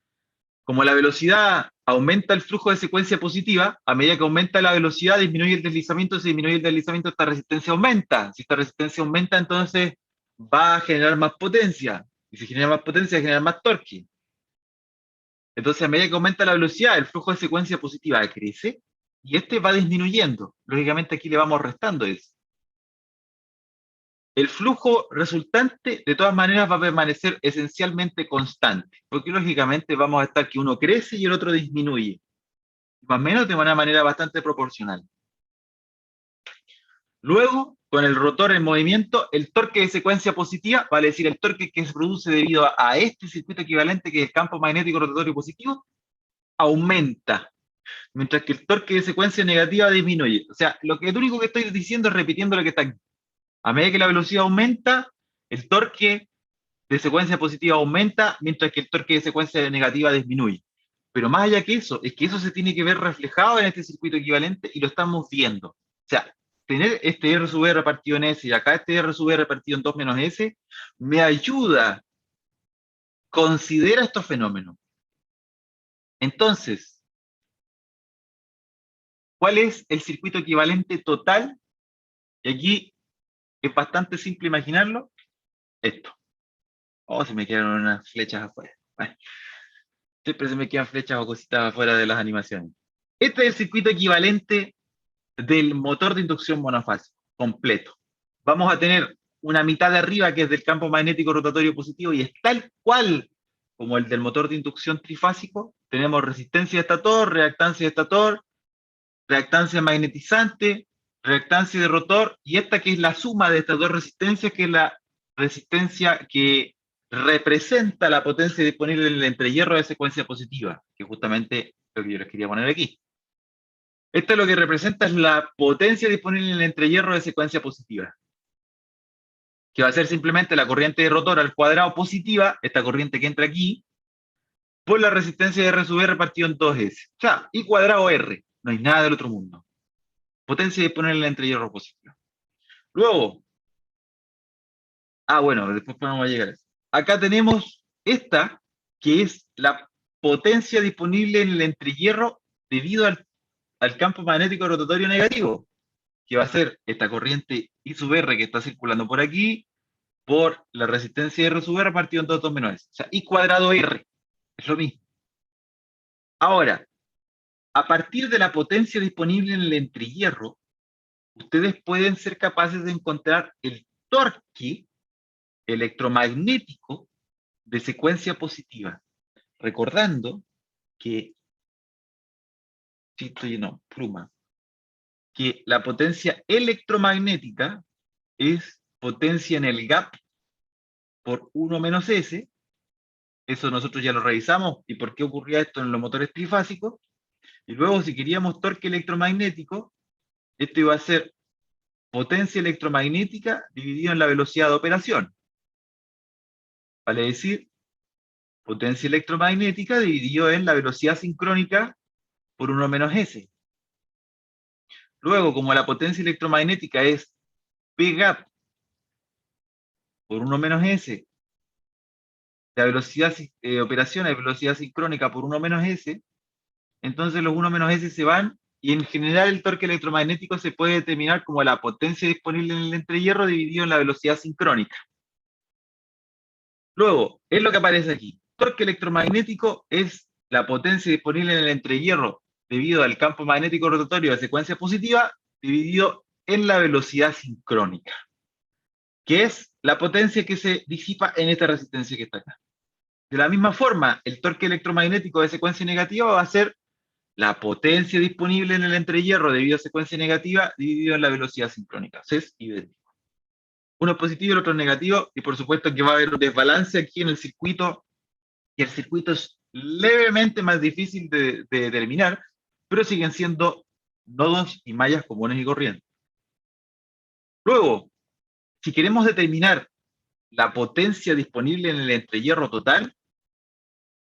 Como la velocidad aumenta el flujo de secuencia positiva, a medida que aumenta la velocidad, disminuye el deslizamiento, si disminuye el deslizamiento, esta resistencia aumenta. Si esta resistencia aumenta, entonces va a generar más potencia. Y si genera más potencia, genera más torque. Entonces, a medida que aumenta la velocidad, el flujo de secuencia positiva crece y este va disminuyendo. Lógicamente aquí le vamos restando eso. El flujo resultante, de todas maneras, va a permanecer esencialmente constante, porque lógicamente vamos a estar que uno crece y el otro disminuye, más o menos de una manera bastante proporcional. Luego, con el rotor en movimiento, el torque de secuencia positiva, vale decir, el torque que se produce debido a este circuito equivalente, que es el campo magnético rotatorio positivo, aumenta, mientras que el torque de secuencia negativa disminuye. O sea, lo único que estoy diciendo es repitiendo lo que está aquí. A medida que la velocidad aumenta, el torque de secuencia positiva aumenta, mientras que el torque de secuencia negativa disminuye. Pero más allá que eso, es que eso se tiene que ver reflejado en este circuito equivalente y lo estamos viendo. O sea, tener este R sub R partido en S y acá este R sub R partido en 2 menos S, me ayuda, considera estos fenómenos. Entonces, ¿cuál es el circuito equivalente total? Y aquí es bastante simple imaginarlo. Esto. Oh, se me quedaron unas flechas afuera. Ay, siempre se me quedan flechas o cositas afuera de las animaciones. Este es el circuito equivalente del motor de inducción monofásico, completo. Vamos a tener una mitad de arriba que es del campo magnético rotatorio positivo y es tal cual como el del motor de inducción trifásico. Tenemos resistencia de estator, reactancia de estator, reactancia magnetizante, reactancia de rotor, y esta que es la suma de estas dos resistencias, que es la resistencia que representa la potencia disponible en el entrehierro de secuencia positiva, que es justamente lo que yo les quería poner aquí. Esto lo que representa es la potencia disponible en el entrehierro de secuencia positiva, que va a ser simplemente la corriente de rotor al cuadrado positiva, esta corriente que entra aquí, por la resistencia de R sub R partido en 2S. O sea, I cuadrado R, no hay nada del otro mundo. Potencia disponible en el entrehierro positivo. Luego, bueno, después vamos a llegar a eso. Acá tenemos esta, que es la potencia disponible en el entrehierro debido al campo magnético rotatorio negativo, que va a ser esta corriente I sub R que está circulando por aquí, por la resistencia R sub R partido en 2 menos S. O sea, I cuadrado R. Es lo mismo. Ahora, a partir de la potencia disponible en el entrehierro, ustedes pueden ser capaces de encontrar el torque electromagnético de secuencia positiva. Recordando que, pluma, que la potencia electromagnética es potencia en el gap por 1 menos S. Eso nosotros ya lo revisamos, y por qué ocurría esto en los motores trifásicos. Y luego, si queríamos torque electromagnético, esto iba a ser potencia electromagnética dividido en la velocidad de operación. Vale decir, potencia electromagnética dividido en la velocidad sincrónica por 1 menos S. Luego, como la potencia electromagnética es P gap por 1 menos S, la velocidad de operación es velocidad sincrónica por 1 menos S, entonces los 1 menos S se van, y en general el torque electromagnético se puede determinar como la potencia disponible en el entrehierro dividido en la velocidad sincrónica. Luego, es lo que aparece aquí. Torque electromagnético es la potencia disponible en el entrehierro debido al campo magnético rotatorio de secuencia positiva dividido en la velocidad sincrónica, que es la potencia que se disipa en esta resistencia que está acá. De la misma forma, el torque electromagnético de secuencia negativa va a ser la potencia disponible en el entrehierro debido a secuencia negativa dividido en la velocidad sincrónica. Es idéntico. Uno es positivo y el otro es negativo, y por supuesto que va a haber un desbalance aquí en el circuito, y el circuito es levemente más difícil de determinar, pero siguen siendo nodos y mallas comunes y corrientes. Luego, si queremos determinar la potencia disponible en el entrehierro total,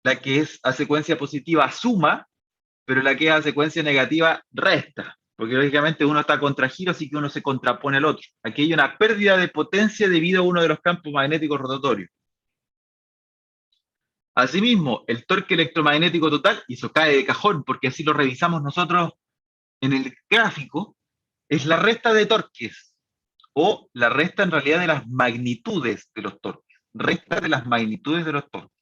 la que es a secuencia positiva suma, pero la que es a secuencia negativa resta, porque lógicamente uno está contragiro, así que uno se contrapone al otro. Aquí hay una pérdida de potencia debido a uno de los campos magnéticos rotatorios. Asimismo, el torque electromagnético total, y eso cae de cajón, porque así lo revisamos nosotros en el gráfico, es la resta de torques, o la resta en realidad de las magnitudes de los torques. Resta de las magnitudes de los torques.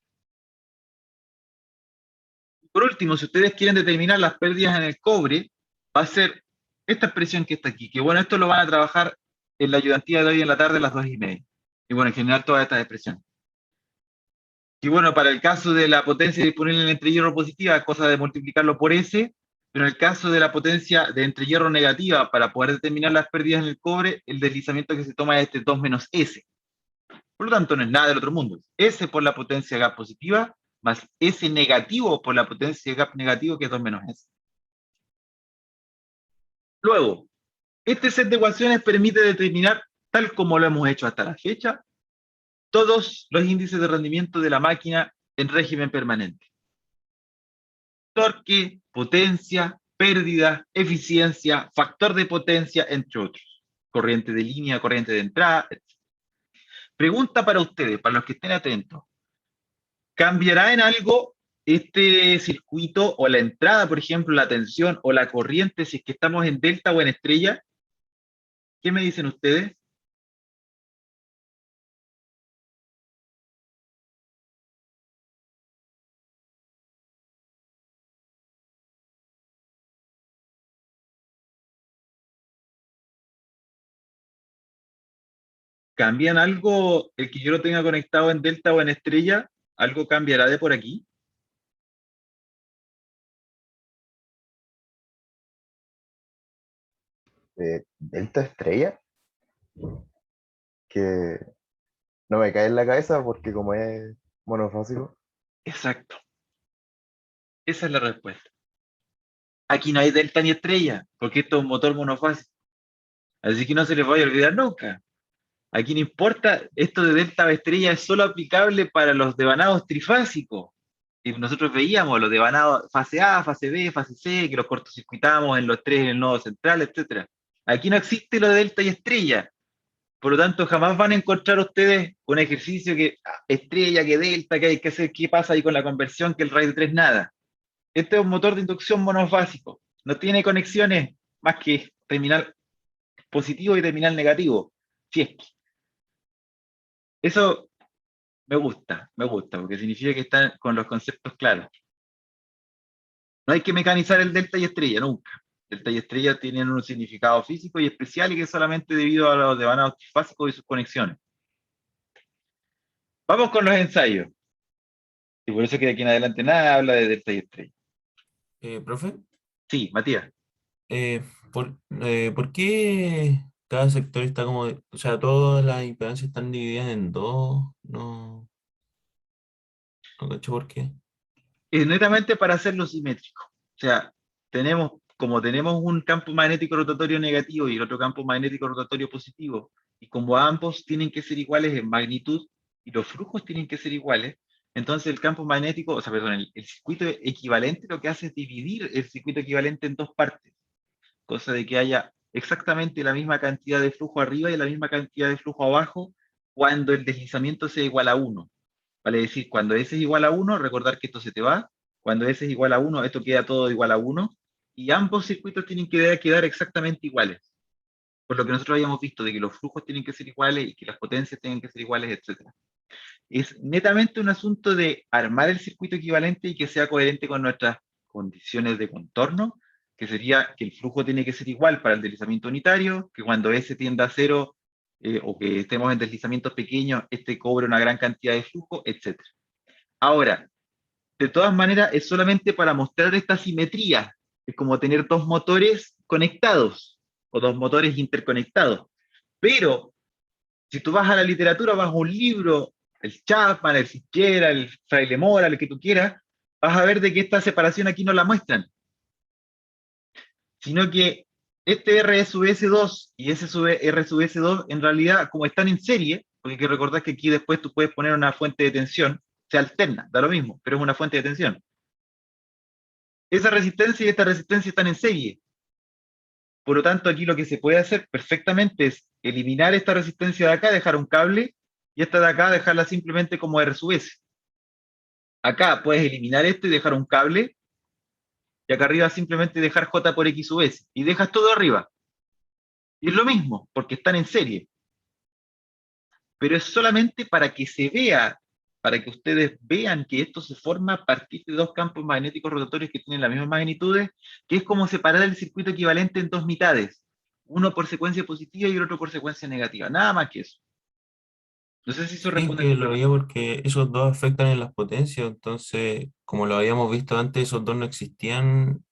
Por último, si ustedes quieren determinar las pérdidas en el cobre, va a ser esta expresión que está aquí, que bueno, esto lo van a trabajar en la ayudantía de hoy en la tarde a las 2:30. Y bueno, en general todas estas expresiones. Y bueno, para el caso de la potencia disponible en el entrehierro positiva, cosa de multiplicarlo por S, pero en el caso de la potencia de entrehierro negativa, para poder determinar las pérdidas en el cobre, el deslizamiento que se toma es este 2 menos S. Por lo tanto, no es nada del otro mundo. S por la potencia gap positiva, más S negativo por la potencia gap negativo, que es 2 menos S. Luego, este set de ecuaciones permite determinar, tal como lo hemos hecho hasta la fecha, todos los índices de rendimiento de la máquina en régimen permanente. Torque, potencia, pérdida, eficiencia, factor de potencia, entre otros. Corriente de línea, corriente de entrada, etc. Pregunta para ustedes, para los que estén atentos. ¿Cambiará en algo este circuito o la entrada, por ejemplo, la tensión o la corriente si es que estamos en delta o en estrella? ¿Qué me dicen ustedes? ¿Cambian algo el que yo lo tenga conectado en delta o en estrella? ¿Algo cambiará de por aquí? Delta estrella, que no me cae en la cabeza porque como es monofásico. Exacto. Esa es la respuesta. Aquí no hay delta ni estrella, porque esto es un motor monofásico. Así que no se les vaya a olvidar nunca. Aquí no importa, esto de delta o estrella es solo aplicable para los devanados trifásicos. Y nosotros veíamos los devanados fase A, fase B, fase C, que los cortocircuitamos en los tres en el nodo central, etc. Aquí no existe lo de delta y estrella. Por lo tanto, jamás van a encontrar ustedes un ejercicio que estrella, que delta, que hay que hacer, qué pasa ahí con la conversión, que el raíz de 3 nada. Este es un motor de inducción monofásico. No tiene conexiones más que terminal positivo y terminal negativo. Si es que. Eso me gusta, porque significa que están con los conceptos claros. No hay que mecanizar el delta y estrella, nunca. Delta y estrella tienen un significado físico y especial y que es solamente debido a los devanados trifásicos y sus conexiones. Vamos con los ensayos. Y por eso que de aquí en adelante nada habla de delta y estrella. Profe, Sí, Matías. eh, ¿por qué cada sector está como, o sea, todas las impedancias están divididas en dos? No, no cacho por qué. Es netamente para hacerlo simétrico. O sea, como tenemos un campo magnético rotatorio negativo y el otro campo magnético rotatorio positivo, y como ambos tienen que ser iguales en magnitud y los flujos tienen que ser iguales, entonces el campo magnético, o sea, perdón, el circuito equivalente lo que hace es dividir el circuito equivalente en dos partes, cosa de que haya exactamente la misma cantidad de flujo arriba y la misma cantidad de flujo abajo cuando el deslizamiento sea igual a 1. Vale decir, cuando S es igual a 1, recordar que esto se te va. Cuando S es igual a 1, esto queda todo igual a 1. Y ambos circuitos tienen que quedar exactamente iguales. Por lo que nosotros habíamos visto de que los flujos tienen que ser iguales y que las potencias tienen que ser iguales, etc. Es netamente un asunto de armar el circuito equivalente y que sea coherente con nuestras condiciones de contorno, que sería que el flujo tiene que ser igual para el deslizamiento unitario, que cuando S tienda a 0 o que estemos en deslizamientos pequeños, este cobre una gran cantidad de flujo, etc. Ahora, de todas maneras, es solamente para mostrar esta simetría. Es como tener dos motores conectados o dos motores interconectados. Pero, si tú vas a la literatura, vas a un libro, el Chapman, el Fitzgerald, el Fraile Mora, el que tú quieras, vas a ver de que esta separación aquí no la muestran, sino que este R sub S2 y ese R sub S2 en realidad, como están en serie, porque hay que recordar que aquí después tú puedes poner una fuente de tensión, se alterna, da lo mismo, pero es una fuente de tensión. Esa resistencia y esta resistencia están en serie. Por lo tanto, aquí lo que se puede hacer perfectamente es eliminar esta resistencia de acá, dejar un cable, y esta de acá dejarla simplemente como R sub S. Acá puedes eliminar esto y dejar un cable, y acá arriba simplemente dejar J por X sub S, y dejas todo arriba. Y es lo mismo, porque están en serie. Pero es solamente para que se vea, para que ustedes vean que esto se forma a partir de dos campos magnéticos rotatorios que tienen las mismas magnitudes, que es como separar el circuito equivalente en dos mitades, uno por secuencia positiva y el otro por secuencia negativa, nada más que eso. No sé si eso Sí, responde a que tu lo pregunta. veía porque esos dos afectan en las potencias, entonces, como lo habíamos visto antes, esos dos no existían,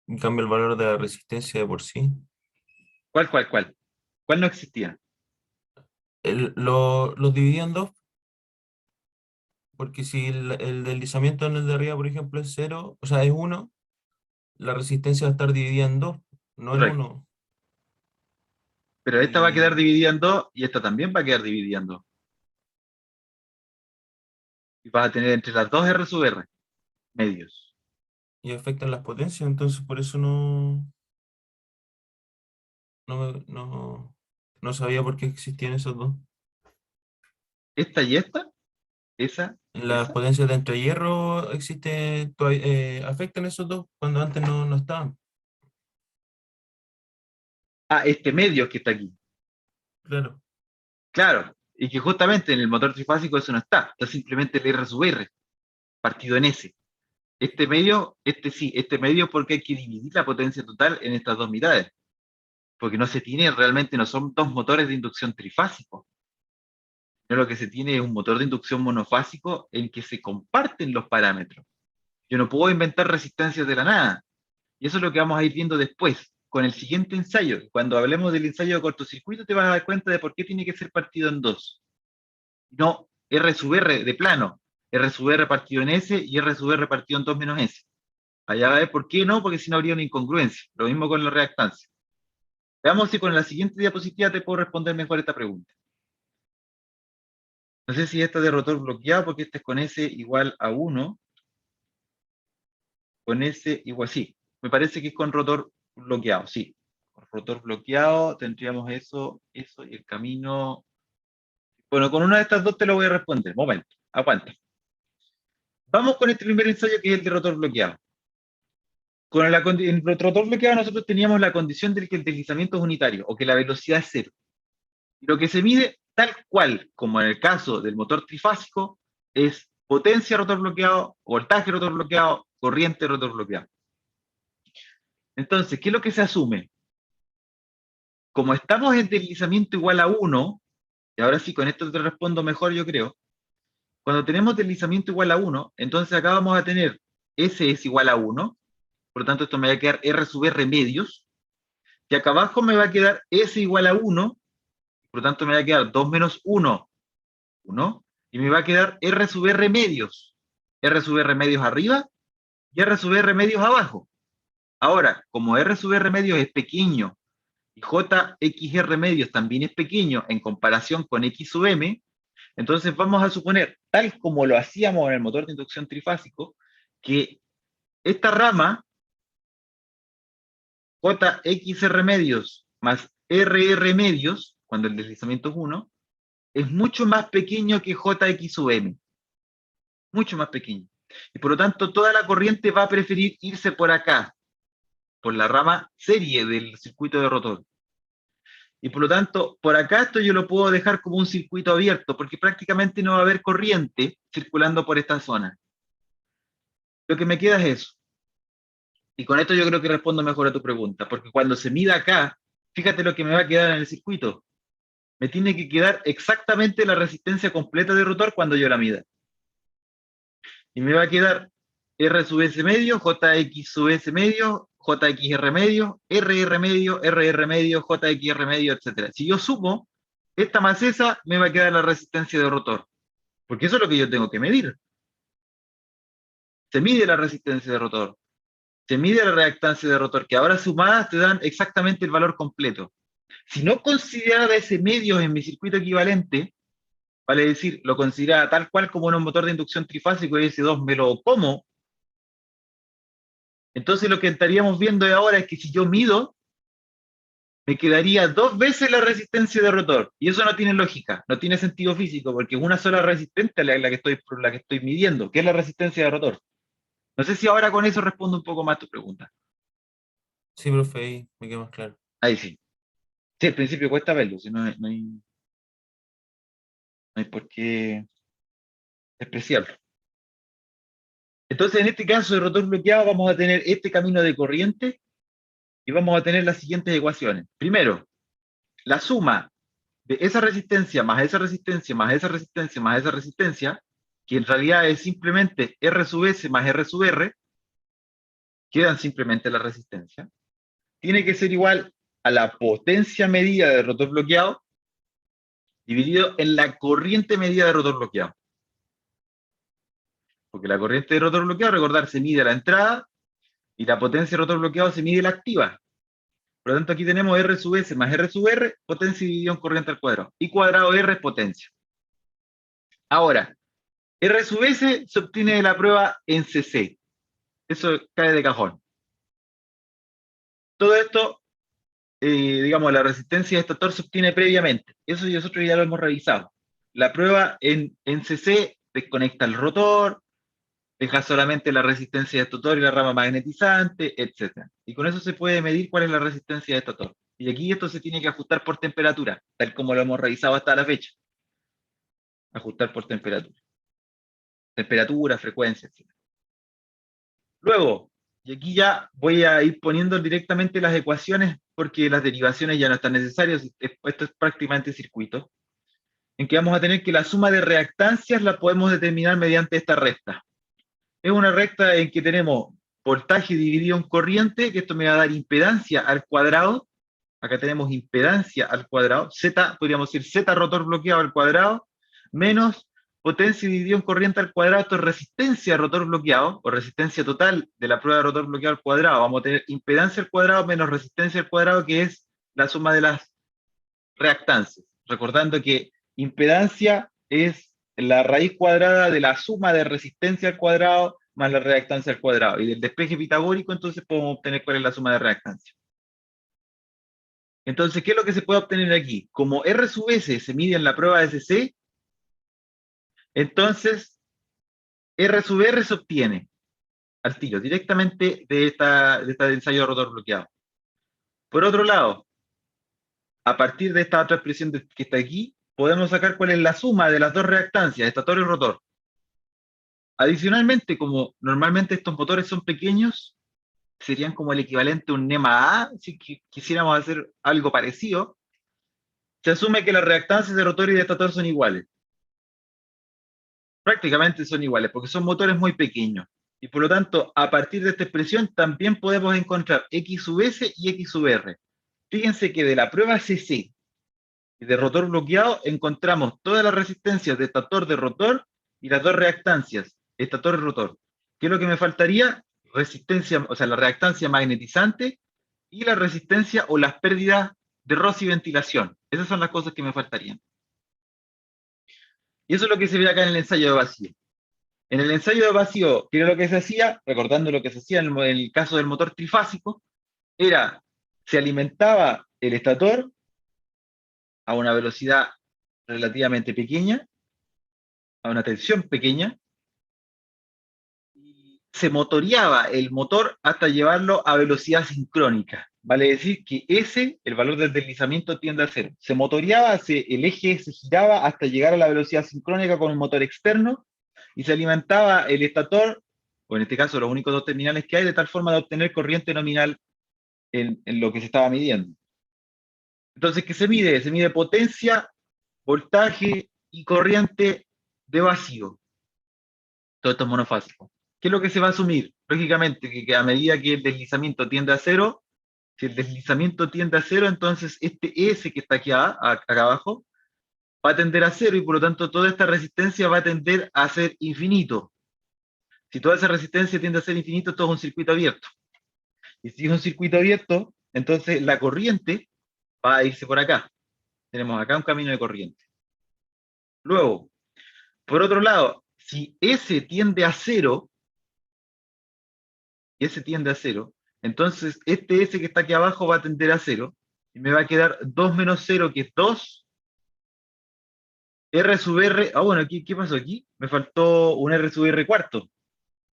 en cambio el valor de la resistencia de por sí. ¿Cuál? ¿Cuál no existía? Los dividí en dos, porque si el deslizamiento en el de arriba, por ejemplo, es cero, o sea, es uno, la resistencia va a estar dividida en dos, no en Correcto. uno. Pero esta va a quedar Y, dividida en dos y esta también va a quedar dividida en dos. Y vas a tener entre las dos R sub R, medios. y afectan las potencias, entonces por eso no sabía por qué existían esos dos. Esta y esa, En las esa. potencias de entrehierro afectan esos dos cuando antes no estaban. Ah, este medio que está aquí. Claro. Claro, y que justamente en el motor trifásico eso no está simplemente el R sub R, partido en S. Este medio, este medio porque hay que dividir la potencia total en estas dos mitades, porque no se tiene, realmente no son dos motores de inducción trifásico, sino lo que se tiene es un motor de inducción monofásico en que se comparten los parámetros. Yo no puedo inventar resistencias de la nada, y eso es lo que vamos a ir viendo después, con el siguiente ensayo. Cuando hablemos del ensayo de cortocircuito te vas a dar cuenta de por qué tiene que ser partido en dos. No R sub R de plano, R sub R partido en S y R sub R partido en 2 menos S. Allá va a ver por qué no, porque si no habría una incongruencia. Lo mismo con la reactancia. Veamos si con la siguiente diapositiva te puedo responder mejor esta pregunta. No sé si esta es de rotor bloqueado, porque esta es con S igual a 1, con S igual, sí. Me parece que es con rotor bloqueado, sí. rotor bloqueado, tendríamos eso, y el camino. Bueno, con una de estas dos te lo voy a responder. Momento, aguanta. Vamos con este primer ensayo que es el de rotor bloqueado. En el rotor bloqueado nosotros teníamos la condición de que el deslizamiento es unitario, o que la velocidad es cero. Y lo que se mide, tal cual como en el caso del motor trifásico, es potencia rotor bloqueado, voltaje rotor bloqueado, corriente rotor bloqueado. Entonces, ¿qué es lo que se asume? Como estamos en deslizamiento igual a 1, y ahora sí, con esto te respondo mejor yo creo, cuando tenemos deslizamiento igual a 1, entonces acá vamos a tener S es igual a 1, por lo tanto esto me va a quedar R sub R medios, y acá abajo me va a quedar S igual a 1, por lo tanto me va a quedar 2 menos 1, 1, y me va a quedar R sub R medios arriba y R sub R medios abajo. Ahora, como R sub R medios es pequeño y JXR medios también es pequeño en comparación con X sub M, entonces vamos a suponer, tal como lo hacíamos en el motor de inducción trifásico, que esta rama JXR medios más RR medios, cuando el deslizamiento es 1, es mucho más pequeño que JX sub M. Mucho más pequeño. Y por lo tanto, toda la corriente va a preferir irse por acá, por la rama serie del circuito de rotor. Y por lo tanto, por acá esto yo lo puedo dejar como un circuito abierto, porque prácticamente no va a haber corriente circulando por esta zona. Lo que me queda es eso. Y con esto yo creo que respondo mejor a tu pregunta, porque cuando se mida acá, fíjate lo que me va a quedar en el circuito. Me tiene que quedar exactamente la resistencia completa de rotor cuando yo la mida. Y me va a quedar R sub S medio, JX sub S medio, JXR medio, RR medio, RR medio, JXR medio, etc. Si yo sumo esta más esa, me va a quedar la resistencia de rotor. Porque eso es lo que yo tengo que medir. Se mide la resistencia de rotor. Se mide la reactancia de rotor, que ahora sumadas te dan exactamente el valor completo. Si no considerara ese medio en mi circuito equivalente, vale decir, lo considerara tal cual como en un motor de inducción trifásico y S2 me lo como, entonces lo que estaríamos viendo ahora es que si yo mido, me quedaría 2 veces la resistencia de rotor. Y eso no tiene lógica, no tiene sentido físico, porque es una sola resistencia la que estoy midiendo, que es la resistencia de rotor. No sé si ahora con eso respondo un poco más tu pregunta. Sí, profe, ahí me queda más claro. Ahí sí. Sí, al principio cuesta verlo, si no, no hay por qué despreciarlo. Entonces, en este caso de rotor bloqueado, vamos a tener este camino de corriente y vamos a tener las siguientes ecuaciones. Primero, la suma de esa resistencia más esa resistencia más esa resistencia más esa resistencia, que en realidad es simplemente R sub S más R sub R, quedan simplemente la resistencia, tiene que ser igual a la potencia medida de rotor bloqueado dividido en la corriente medida de rotor bloqueado. Porque la corriente de rotor bloqueado, recordar, se mide a la entrada y la potencia de rotor bloqueado se mide la activa. Por lo tanto, aquí tenemos R sub S más R sub R, potencia dividido en corriente al cuadrado. Y cuadrado R es potencia. Ahora, R sub S se obtiene de la prueba en CC. Eso cae de cajón. Todo esto, digamos, la resistencia de estator se obtiene previamente. Eso nosotros ya lo hemos revisado. La prueba en CC desconecta el rotor, deja solamente la resistencia de estator y la rama magnetizante, etc. Y con eso se puede medir cuál es la resistencia de estator. Y aquí esto se tiene que ajustar por temperatura, tal como lo hemos revisado hasta la fecha. Ajustar por temperatura. Temperatura, frecuencia, etc. Luego, y aquí ya voy a ir poniendo directamente las ecuaciones porque las derivaciones ya no están necesarias. Esto es prácticamente circuito. En que vamos a tener que la suma de reactancias la podemos determinar mediante esta recta. Es una recta en que tenemos voltaje dividido en corriente, que esto me va a dar impedancia al cuadrado. Acá tenemos impedancia al cuadrado. Z, podríamos decir Z rotor bloqueado al cuadrado, menos potencia dividido en corriente al cuadrado. Esto es resistencia a rotor bloqueado, o resistencia total de la prueba de rotor bloqueado al cuadrado. Vamos a tener impedancia al cuadrado menos resistencia al cuadrado, que es la suma de las reactancias. Recordando que impedancia es la raíz cuadrada de la suma de resistencia al cuadrado más la reactancia al cuadrado. Y del despeje pitagórico, entonces podemos obtener cuál es la suma de reactancia. Entonces, ¿qué es lo que se puede obtener aquí? Como R sub S se mide en la prueba de SC, entonces R sub R se obtiene al tiro, directamente de este ensayo de rotor bloqueado. Por otro lado, a partir de esta otra expresión que está aquí, podemos sacar cuál es la suma de las dos reactancias, estator y rotor. Adicionalmente, como normalmente estos motores son pequeños, serían como el equivalente a un NEMA A, si quisiéramos hacer algo parecido, se asume que las reactancias de rotor y de estator son iguales. Prácticamente son iguales, porque son motores muy pequeños. Y por lo tanto, a partir de esta expresión, también podemos encontrar X sub S y X sub R. Fíjense que de la prueba CC y de rotor bloqueado, encontramos todas las resistencias de estator de rotor y las dos reactancias, estator y rotor. ¿Qué es lo que me faltaría? Resistencia, o sea, la reactancia magnetizante y la resistencia o las pérdidas de Rossi ventilación. Esas son las cosas que me faltarían. Y eso es lo que se ve acá en el ensayo de vacío. En el ensayo de vacío, ¿qué era lo que se hacía? Recordando lo que se hacía en el caso del motor trifásico, era, se alimentaba el estator a una velocidad relativamente pequeña, a una tensión pequeña, y se motoreaba el motor hasta llevarlo a velocidad sincrónica. Vale decir que ese, el valor del deslizamiento tiende a cero. Se motoreaba, el eje se giraba hasta llegar a la velocidad sincrónica con un motor externo, y se alimentaba el estator, o en este caso los únicos dos terminales que hay, de tal forma de obtener corriente nominal en lo que se estaba midiendo. Entonces, ¿qué se mide? Se mide potencia, voltaje y corriente de vacío. Todo esto es monofásico. ¿Qué es lo que se va a asumir? Lógicamente, que a medida que el deslizamiento tiende a cero, si el deslizamiento tiende a cero, entonces este S que está aquí acá abajo va a tender a cero y por lo tanto toda esta resistencia va a tender a ser infinito. Si toda esa resistencia tiende a ser infinito, todo es un circuito abierto. Y si es un circuito abierto, entonces la corriente va a irse por acá. Tenemos acá un camino de corriente. Luego, por otro lado, si S tiende a cero, entonces este S que está aquí abajo va a tender a cero, y me va a quedar 2 menos 0, que es 2, R sub R, bueno, ¿qué pasó aquí? Me faltó un R sub R cuarto.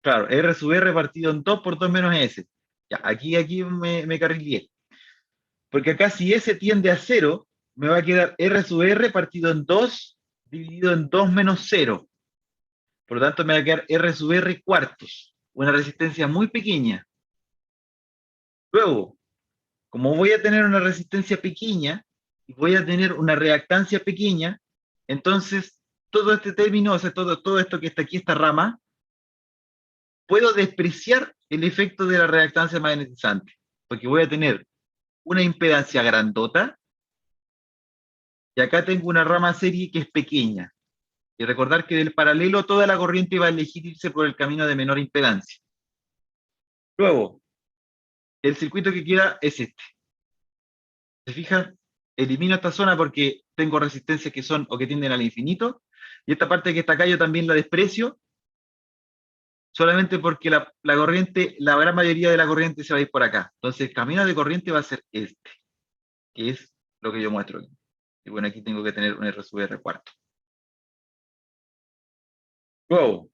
Claro, R sub R partido en 2 por 2 menos S. Ya, aquí me carrileé. Porque acá si S tiende a 0, me va a quedar R sub R partido en 2 dividido en 2 menos 0. Por lo tanto, me va a quedar R sub R cuartos. Una resistencia muy pequeña. Luego, como voy a tener una resistencia pequeña y voy a tener una reactancia pequeña, entonces todo este término, o sea, todo esto que está aquí, esta rama, puedo despreciar el efecto de la reactancia magnetizante, porque voy a tener una impedancia grandota y acá tengo una rama serie que es pequeña. Y recordar que del paralelo toda la corriente va a elegir irse por el camino de menor impedancia. Luego, el circuito que queda es este. ¿Se fijan? Elimino esta zona porque tengo resistencias que son o que tienden al infinito, y esta parte que está acá yo también la desprecio, solamente porque la corriente, la gran mayoría de la corriente se va a ir por acá. Entonces el camino de corriente va a ser este, que es lo que yo muestro aquí. Y bueno, aquí tengo que tener un R sub R cuarto. Luego,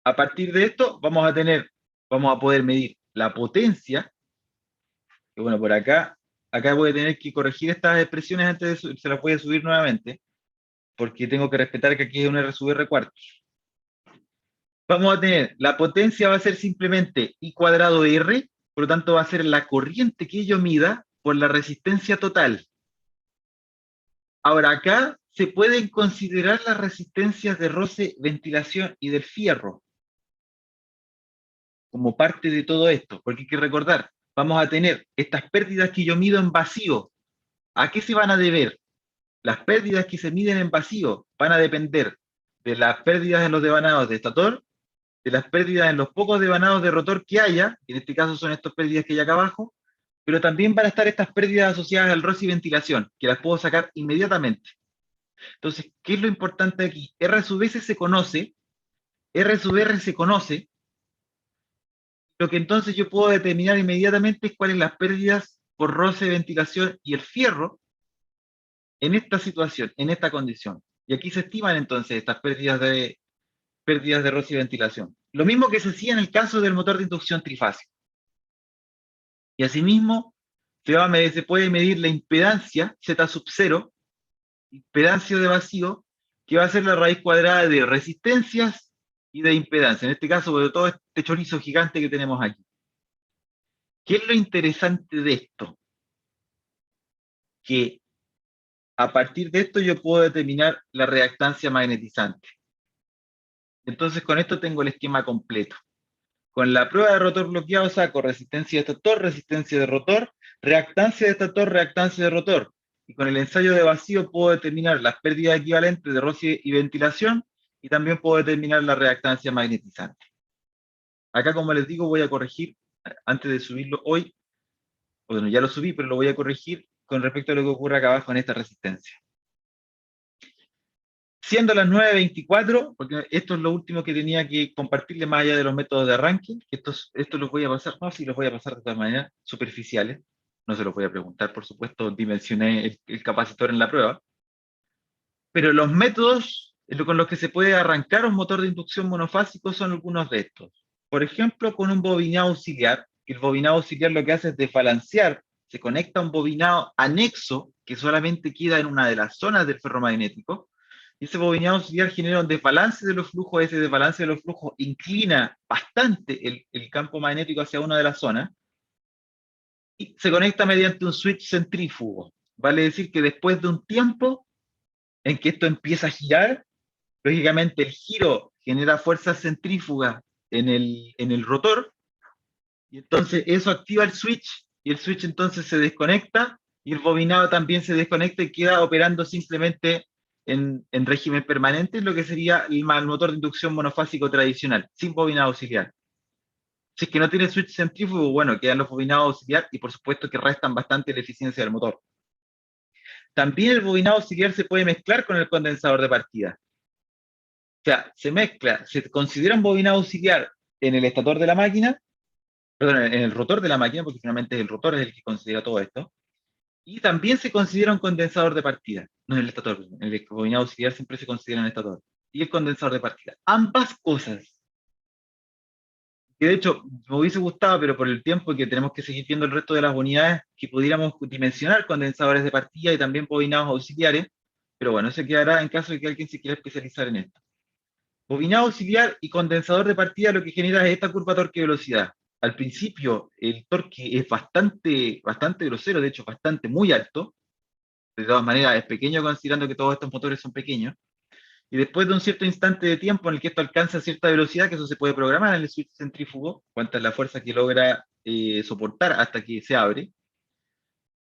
a partir de esto vamos a poder medir la potencia, que bueno, por acá voy a tener que corregir estas expresiones antes de se las voy a subir nuevamente, porque tengo que respetar que aquí es un R sub R cuartos. Vamos a tener, la potencia va a ser simplemente I cuadrado R, por lo tanto va a ser la corriente que yo mida por la resistencia total. Ahora acá se pueden considerar las resistencias de roce, ventilación y del fierro como parte de todo esto, porque hay que recordar, vamos a tener estas pérdidas que yo mido en vacío. ¿A qué se van a deber? Las pérdidas que se miden en vacío van a depender de las pérdidas en los devanados de estator, de las pérdidas en los pocos devanados de rotor que haya, en este caso son estas pérdidas que hay acá abajo, pero también van a estar estas pérdidas asociadas al roce y ventilación, que las puedo sacar inmediatamente. Entonces, ¿qué es lo importante aquí? R sub S se conoce, R sub R se conoce, lo que entonces yo puedo determinar inmediatamente es cuáles las pérdidas por roce de ventilación y el fierro en esta situación, en esta condición. Y aquí se estiman entonces estas pérdidas de roce y ventilación. Lo mismo que se hacía en el caso del motor de inducción trifásico. Y asimismo, se puede medir la impedancia Z sub 0, impedancia de vacío, que va a ser la raíz cuadrada de resistencias y de impedancia. En este caso, sobre todo este chorizo gigante que tenemos aquí. ¿Qué es lo interesante de esto? Que a partir de esto yo puedo determinar la reactancia magnetizante. Entonces con esto tengo el esquema completo. Con la prueba de rotor bloqueado saco resistencia de estator, resistencia de rotor, reactancia de estator, reactancia de rotor. Y con el ensayo de vacío puedo determinar las pérdidas equivalentes de roce y ventilación, y también puedo determinar la reactancia magnetizante. Acá, como les digo, voy a corregir, antes de subirlo hoy, bueno, ya lo subí, pero lo voy a corregir con respecto a lo que ocurre acá abajo en esta resistencia. Siendo las 9:24, porque esto es lo último que tenía que compartirle más allá de los métodos de arranque, que esto los voy a pasar, no, sí los voy a pasar de todas maneras, superficiales, no se los voy a preguntar, por supuesto, dimensioné el capacitor en la prueba, pero los métodos con los que se puede arrancar un motor de inducción monofásico son algunos de estos. Por ejemplo, con un bobinado auxiliar, que el bobinado auxiliar lo que hace es desbalancear, se conecta a un bobinado anexo, que solamente queda en una de las zonas del ferromagnético, y ese bobinado auxiliar genera un desbalance de los flujos, ese desbalance de los flujos inclina bastante el campo magnético hacia una de las zonas, y se conecta mediante un switch centrífugo. Vale decir que después de un tiempo en que esto empieza a girar, lógicamente el giro genera fuerza centrífuga en el rotor, y entonces eso activa el switch, y el switch entonces se desconecta, y el bobinado también se desconecta y queda operando simplemente en régimen permanente, lo que sería el motor de inducción monofásico tradicional, sin bobinado auxiliar. Si es que no tiene switch centrífugo, bueno, quedan los bobinados auxiliar y por supuesto que restan bastante la eficiencia del motor. También el bobinado auxiliar se puede mezclar con el condensador de partida. O sea, se mezcla, se considera un bobinado auxiliar en el estator de la máquina, perdón, en el rotor de la máquina, porque finalmente el rotor es el que considera todo esto, y también se considera un condensador de partida, no en el estator, en el bobinado auxiliar siempre se considera en el estator, y el condensador de partida. Ambas cosas, que de hecho me hubiese gustado, pero por el tiempo que tenemos que seguir viendo el resto de las unidades, que pudiéramos dimensionar condensadores de partida y también bobinados auxiliares, pero bueno, eso quedará en caso de que alguien se quiera especializar en esto. Bobinado auxiliar y condensador de partida lo que genera es esta curva torque-velocidad. Al principio el torque es bastante grosero, de hecho bastante muy alto, de todas maneras es pequeño considerando que todos estos motores son pequeños, y después de un cierto instante de tiempo en el que esto alcanza cierta velocidad, que eso se puede programar en el switch centrífugo, cuánta es la fuerza que logra soportar hasta que se abre,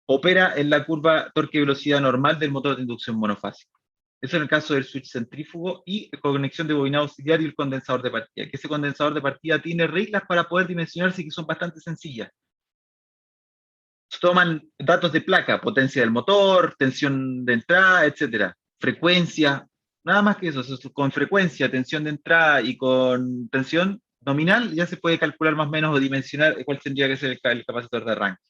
opera en la curva torque-velocidad normal del motor de inducción monofásico. Eso en el caso del switch centrífugo y conexión de bobinado auxiliar y el condensador de partida. Que ese condensador de partida tiene reglas para poder dimensionarse que son bastante sencillas. Toman datos de placa, potencia del motor, tensión de entrada, etcétera, frecuencia, nada más que eso. Con frecuencia, tensión de entrada y con tensión nominal ya se puede calcular más o menos o dimensionar cuál tendría que ser el capacitor de arranque.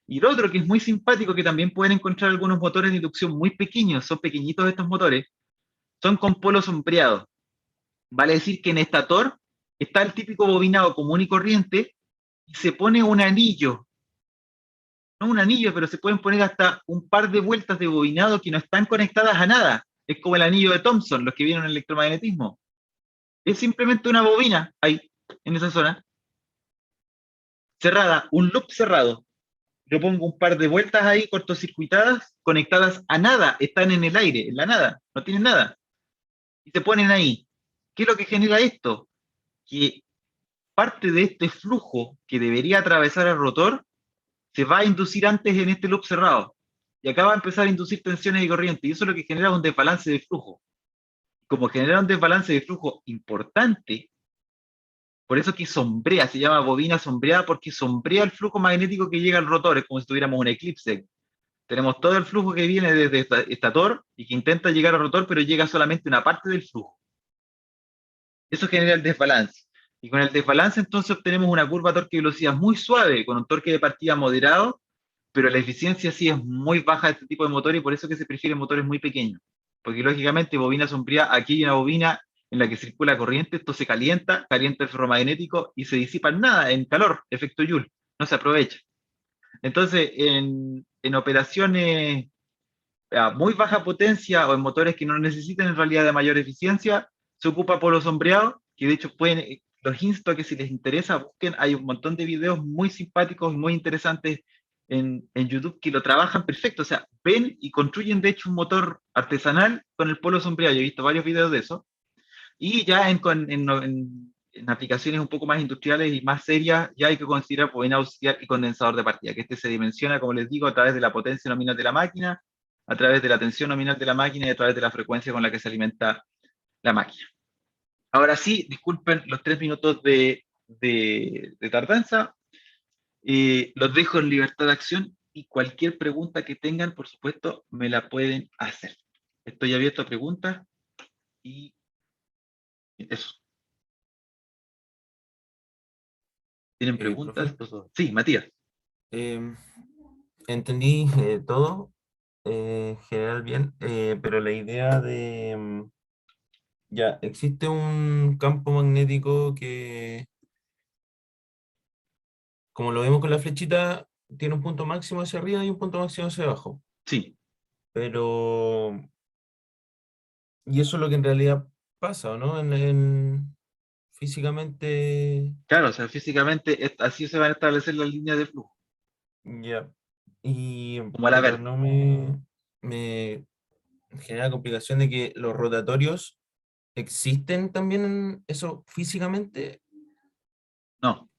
Y lo otro que es muy simpático, que también pueden encontrar algunos motores de inducción muy pequeños, son pequeñitos estos motores, son con polo sombreado. Vale decir que en estator está el típico bobinado común y corriente y se pone un anillo. No un anillo, pero se pueden poner hasta un par de vueltas de bobinado que no están conectadas a nada. Es como el anillo de Thomson, los que vieron el electromagnetismo. Es simplemente una bobina ahí, en esa zona, cerrada, un loop cerrado. Yo pongo un par de vueltas ahí cortocircuitadas, conectadas a nada, están en el aire, en la nada, no tienen nada. Y se ponen ahí. ¿Qué es lo que genera esto? Que parte de este flujo que debería atravesar el rotor se va a inducir antes en este loop cerrado. Y acá va a empezar a inducir tensiones y corrientes. Y eso es lo que genera un desbalance de flujo. Como genera un desbalance de flujo importante, por eso que sombrea, se llama bobina sombreada, porque sombrea el flujo magnético que llega al rotor, es como si tuviéramos un eclipse. Tenemos todo el flujo que viene desde estator y que intenta llegar al rotor, pero llega solamente una parte del flujo. Eso genera el desbalance. Y con el desbalance entonces obtenemos una curva torque-velocidad muy suave, con un torque de partida moderado, pero la eficiencia sí es muy baja de este tipo de motor y por eso que se prefieren motores muy pequeños. Porque lógicamente bobina sombría, aquí hay una bobina en la que circula corriente, esto se calienta, calienta el ferromagnético y se disipa en nada, en calor, efecto Joule, no se aprovecha. Entonces, en operaciones a muy baja potencia o en motores que no necesiten en realidad de mayor eficiencia, se ocupa polo sombreado, que de hecho pueden, los insto a que si les interesa busquen, hay un montón de videos muy simpáticos y muy interesantes en YouTube que lo trabajan perfecto, o sea, ven y construyen de hecho un motor artesanal con el polo sombreado, yo he visto varios videos de eso, y ya en aplicaciones un poco más industriales y más serias, ya hay que considerar bobina auxiliar y condensador de partida, que este se dimensiona, como les digo, a través de la potencia nominal de la máquina, a través de la tensión nominal de la máquina y a través de la frecuencia con la que se alimenta la máquina. Ahora sí, disculpen los 3 minutos de tardanza, los dejo en libertad de acción y cualquier pregunta que tengan, por supuesto, me la pueden hacer. Estoy abierto a preguntas y eso. ¿Tienen preguntas? Profe, Sí, Matías. em, entendí todo, en general bien, pero la idea de, ya, existe un campo magnético que, como lo vemos con la flechita, tiene un punto máximo hacia arriba y un punto máximo hacia abajo. Sí, Pero, y eso es lo que en realidad pasa, ¿o no? Físicamente, claro, o sea, físicamente así se van a establecer las líneas de flujo, ya. Y, como la pero ver. no me genera complicación de que los rotatorios existen también en eso físicamente, No,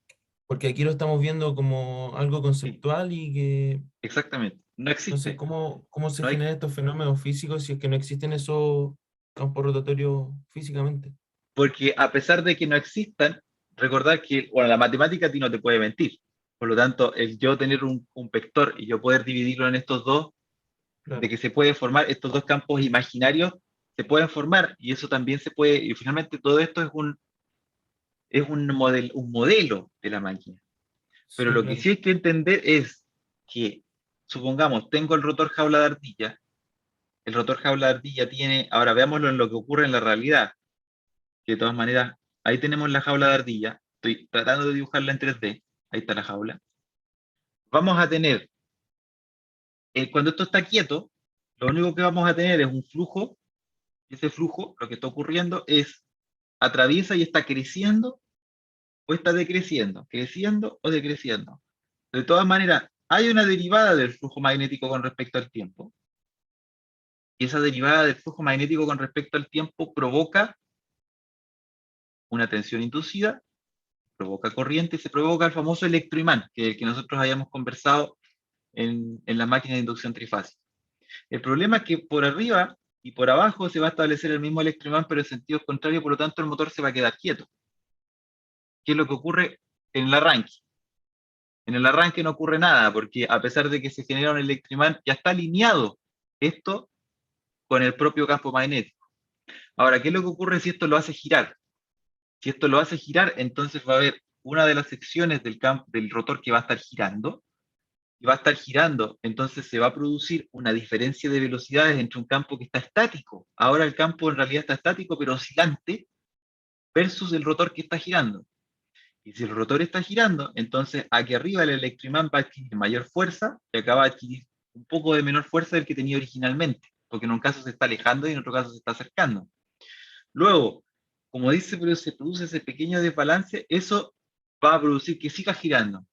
porque aquí lo estamos viendo como algo sí, conceptual y que, exactamente. No entonces, existe. ¿cómo se No hay, generan estos fenómenos físicos si es que no existen esos campos rotatorios físicamente? porque a pesar de que no existan, recordar que, bueno, la matemática a ti no te puede mentir. Por lo tanto, el yo tener un vector y yo poder dividirlo en estos dos, de Claro. que se pueden formar estos dos campos imaginarios, se pueden formar y eso también se puede, y finalmente todo esto es un modelo de la máquina. Pero Sí, lo que claro. sí hay que entender es que, supongamos, tengo el rotor jaula de ardilla, el rotor jaula de ardilla tiene, ahora veámoslo en lo que ocurre en la realidad, que de todas maneras, ahí tenemos la jaula de ardilla, estoy tratando de dibujarla en 3D, ahí está la jaula. Vamos a tener, cuando esto está quieto, lo único que vamos a tener es un flujo, y ese flujo, lo que está ocurriendo es, atraviesa y está creciendo o está decreciendo, creciendo o decreciendo. De todas maneras, hay una derivada del flujo magnético con respecto al tiempo, y esa derivada del flujo magnético con respecto al tiempo provoca una tensión inducida, provoca corriente y se provoca el famoso electroimán, que es el que nosotros hayamos conversado en la máquina de inducción trifásica. El problema es que por arriba y por abajo se va a establecer el mismo electroimán, pero en sentido contrario, por lo tanto el motor se va a quedar quieto. ¿Qué es lo que ocurre en el arranque? En el arranque no ocurre nada, porque a pesar de que se genera un electroimán, ya está alineado esto con el propio campo magnético. Ahora, ¿qué es lo que ocurre si esto lo hace girar? Si esto lo hace girar, entonces va a haber una de las secciones del rotor que va a estar girando, y va a estar girando, entonces se va a producir una diferencia de velocidades entre un campo que está estático, ahora el campo en realidad está estático pero oscilante, versus el rotor que está girando. Y si el rotor está girando, entonces aquí arriba el electroimán va a adquirir mayor fuerza y acá va a adquirir un poco de menor fuerza del que tenía originalmente, porque en un caso se está alejando y en otro caso se está acercando. Luego, como dice, pero se produce ese pequeño desbalance, eso va a producir que siga girando.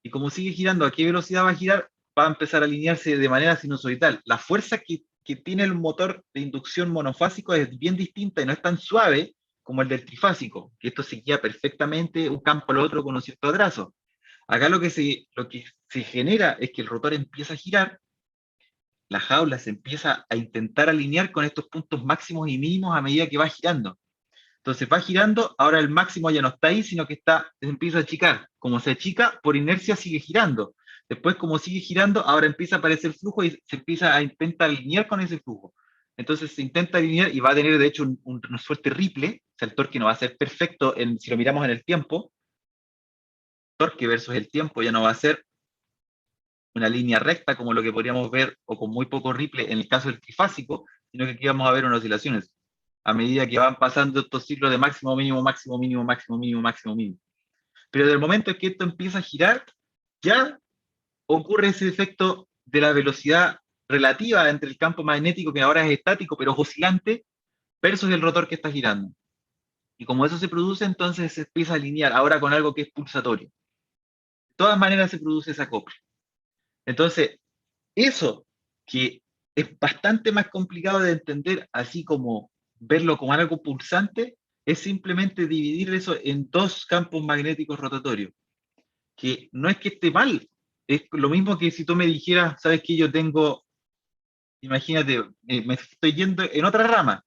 Y como sigue girando, ¿a qué velocidad va a girar? Va a empezar a alinearse de manera sinusoidal. La fuerza que tiene el motor de inducción monofásico es bien distinta y no es tan suave como el del trifásico, que esto se guía perfectamente un campo al otro con un cierto atraso. Acá lo que se genera es que el rotor empieza a girar, la jaula se empieza a intentar alinear con estos puntos máximos y mínimos a medida que va girando. Entonces va girando, ahora el máximo ya no está ahí, sino que se empieza a achicar. Como se achica, por inercia sigue girando. Después, como sigue girando, ahora empieza a aparecer flujo y se empieza a intentar alinear con ese flujo. Entonces se intenta alinear y va a tener, de hecho, una suerte ripple. O sea, el torque no va a ser perfecto si lo miramos en el tiempo. Torque versus el tiempo ya no va a ser una línea recta como lo que podríamos ver, o con muy poco ripple en el caso del trifásico, sino que aquí vamos a ver unas oscilaciones a medida que van pasando estos ciclos de máximo, mínimo, máximo, mínimo, máximo, mínimo, máximo, mínimo. Pero del momento en que esto empieza a girar, ya ocurre ese efecto de la velocidad relativa entre el campo magnético, que ahora es estático, pero es oscilante, versus el rotor que está girando. Y como eso se produce, entonces se empieza a alinear ahora con algo que es pulsatorio. De todas maneras se produce ese acople. Entonces, eso que es bastante más complicado de entender, así como verlo como algo pulsante, es simplemente dividir eso en dos campos magnéticos rotatorios, que no es que esté mal, es lo mismo que si tú me dijeras, sabes que yo tengo, imagínate, me estoy yendo en otra rama,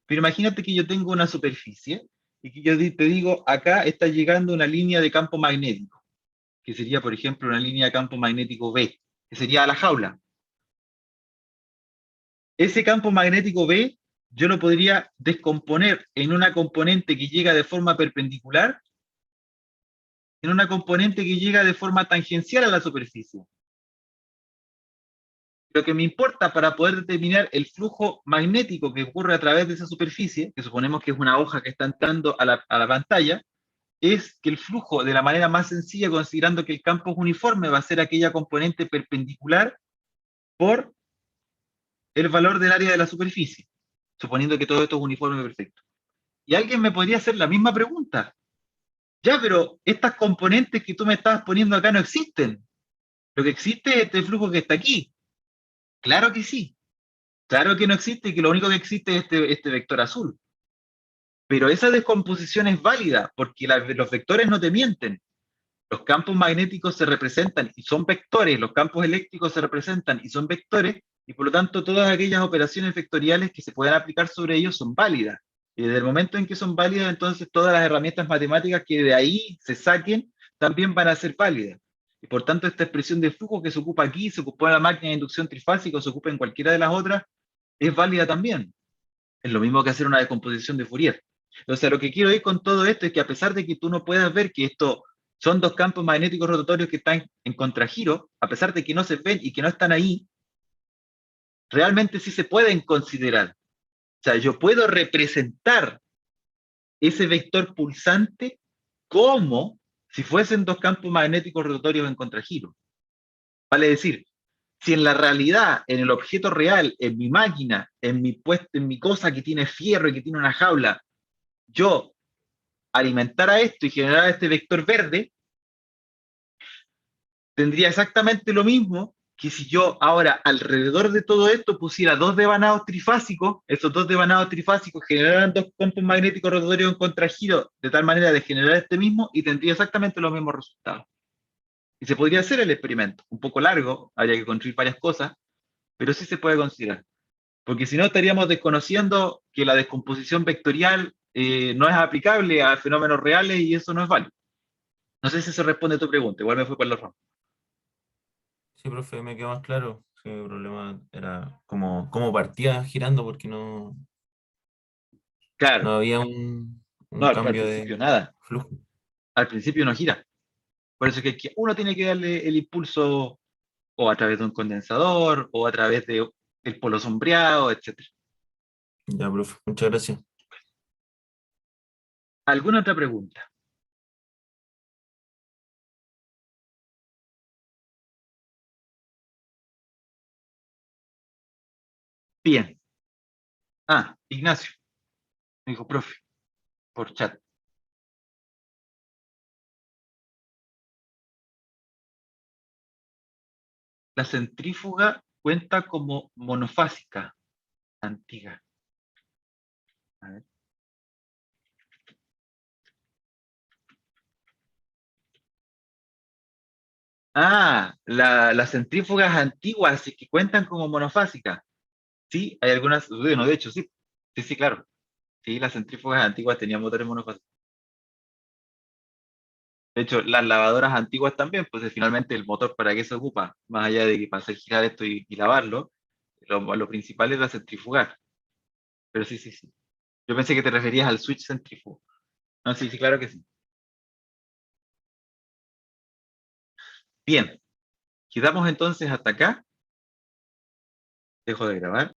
pero imagínate que yo tengo una superficie y que yo te digo, acá está llegando una línea de campo magnético, que sería, por ejemplo, una línea de campo magnético B, que sería la jaula. Ese campo magnético B yo lo podría descomponer en una componente que llega de forma perpendicular, en una componente que llega de forma tangencial a la superficie. Lo que me importa para poder determinar el flujo magnético que ocurre a través de esa superficie, que suponemos que es una hoja que está entrando a la pantalla, es que el flujo, de la manera más sencilla, considerando que el campo es uniforme, va a ser aquella componente perpendicular por el valor del área de la superficie, suponiendo que todo esto es uniforme perfecto. Y alguien me podría hacer la misma pregunta. Ya, pero estas componentes que tú me estabas poniendo acá no existen. Lo que existe es este flujo que está aquí. Claro que sí. Claro que no existe y que lo único que existe es este vector azul. Pero esa descomposición es válida porque los vectores no te mienten. Los campos magnéticos se representan y son vectores, los campos eléctricos se representan y son vectores, y por lo tanto todas aquellas operaciones vectoriales que se puedan aplicar sobre ellos son válidas. Y desde el momento en que son válidas, entonces todas las herramientas matemáticas que de ahí se saquen también van a ser válidas. Y por tanto esta expresión de flujo que se ocupa aquí, se ocupa en la máquina de inducción trifásica o se ocupa en cualquiera de las otras, es válida también. Es lo mismo que hacer una descomposición de Fourier. O sea, lo que quiero ir con todo esto es que a pesar de que tú no puedas ver que esto son dos campos magnéticos rotatorios que están en contragiro, a pesar de que no se ven y que no están ahí, realmente sí se pueden considerar. O sea, yo puedo representar ese vector pulsante como si fuesen dos campos magnéticos rotatorios en contragiro. Vale decir, si en la realidad, en el objeto real, en mi máquina, en mi cosa que tiene fierro y que tiene una jaula, yo alimentara esto y generara este vector verde, tendría exactamente lo mismo que si yo ahora alrededor de todo esto pusiera dos devanados trifásicos, esos dos devanados trifásicos generaran dos campos magnéticos rotatorios en contragiro de tal manera de generar este mismo y tendría exactamente los mismos resultados. Y se podría hacer el experimento, un poco largo, habría que construir varias cosas, pero sí se puede considerar. Porque si no estaríamos desconociendo que la descomposición vectorial no es aplicable a fenómenos reales y eso no es válido. No sé si eso responde a tu pregunta, igual me fui por la rama. Sí, profe, me quedó más claro. Sí, el problema era cómo partía girando porque no Claro, había no, un al cambio principio de nada, flujo. al principio no gira. Por eso es que uno tiene que darle el impulso o a través de un condensador o a través de el polo sombreado, etcétera. Ya, profe, muchas gracias. ¿Alguna otra pregunta? Bien. Ah, Ignacio, me dijo profe, por chat. La centrífuga cuenta como monofásica antigua. A ver. Ah, las centrífugas antiguas sí que cuentan como monofásicas. Sí, hay algunas, bueno, de hecho, sí. Sí, sí, claro. Sí, las centrífugas antiguas tenían motores monofásicos. De hecho, las lavadoras antiguas también, pues finalmente el motor para qué se ocupa, más allá de que para hacer girar esto y lavarlo, lo principal es la centrifugar. Pero sí, sí, sí. Yo pensé que te referías al switch centrífugo. No, sí, sí, claro que sí. Bien, Quedamos entonces hasta acá. Dejo de grabar.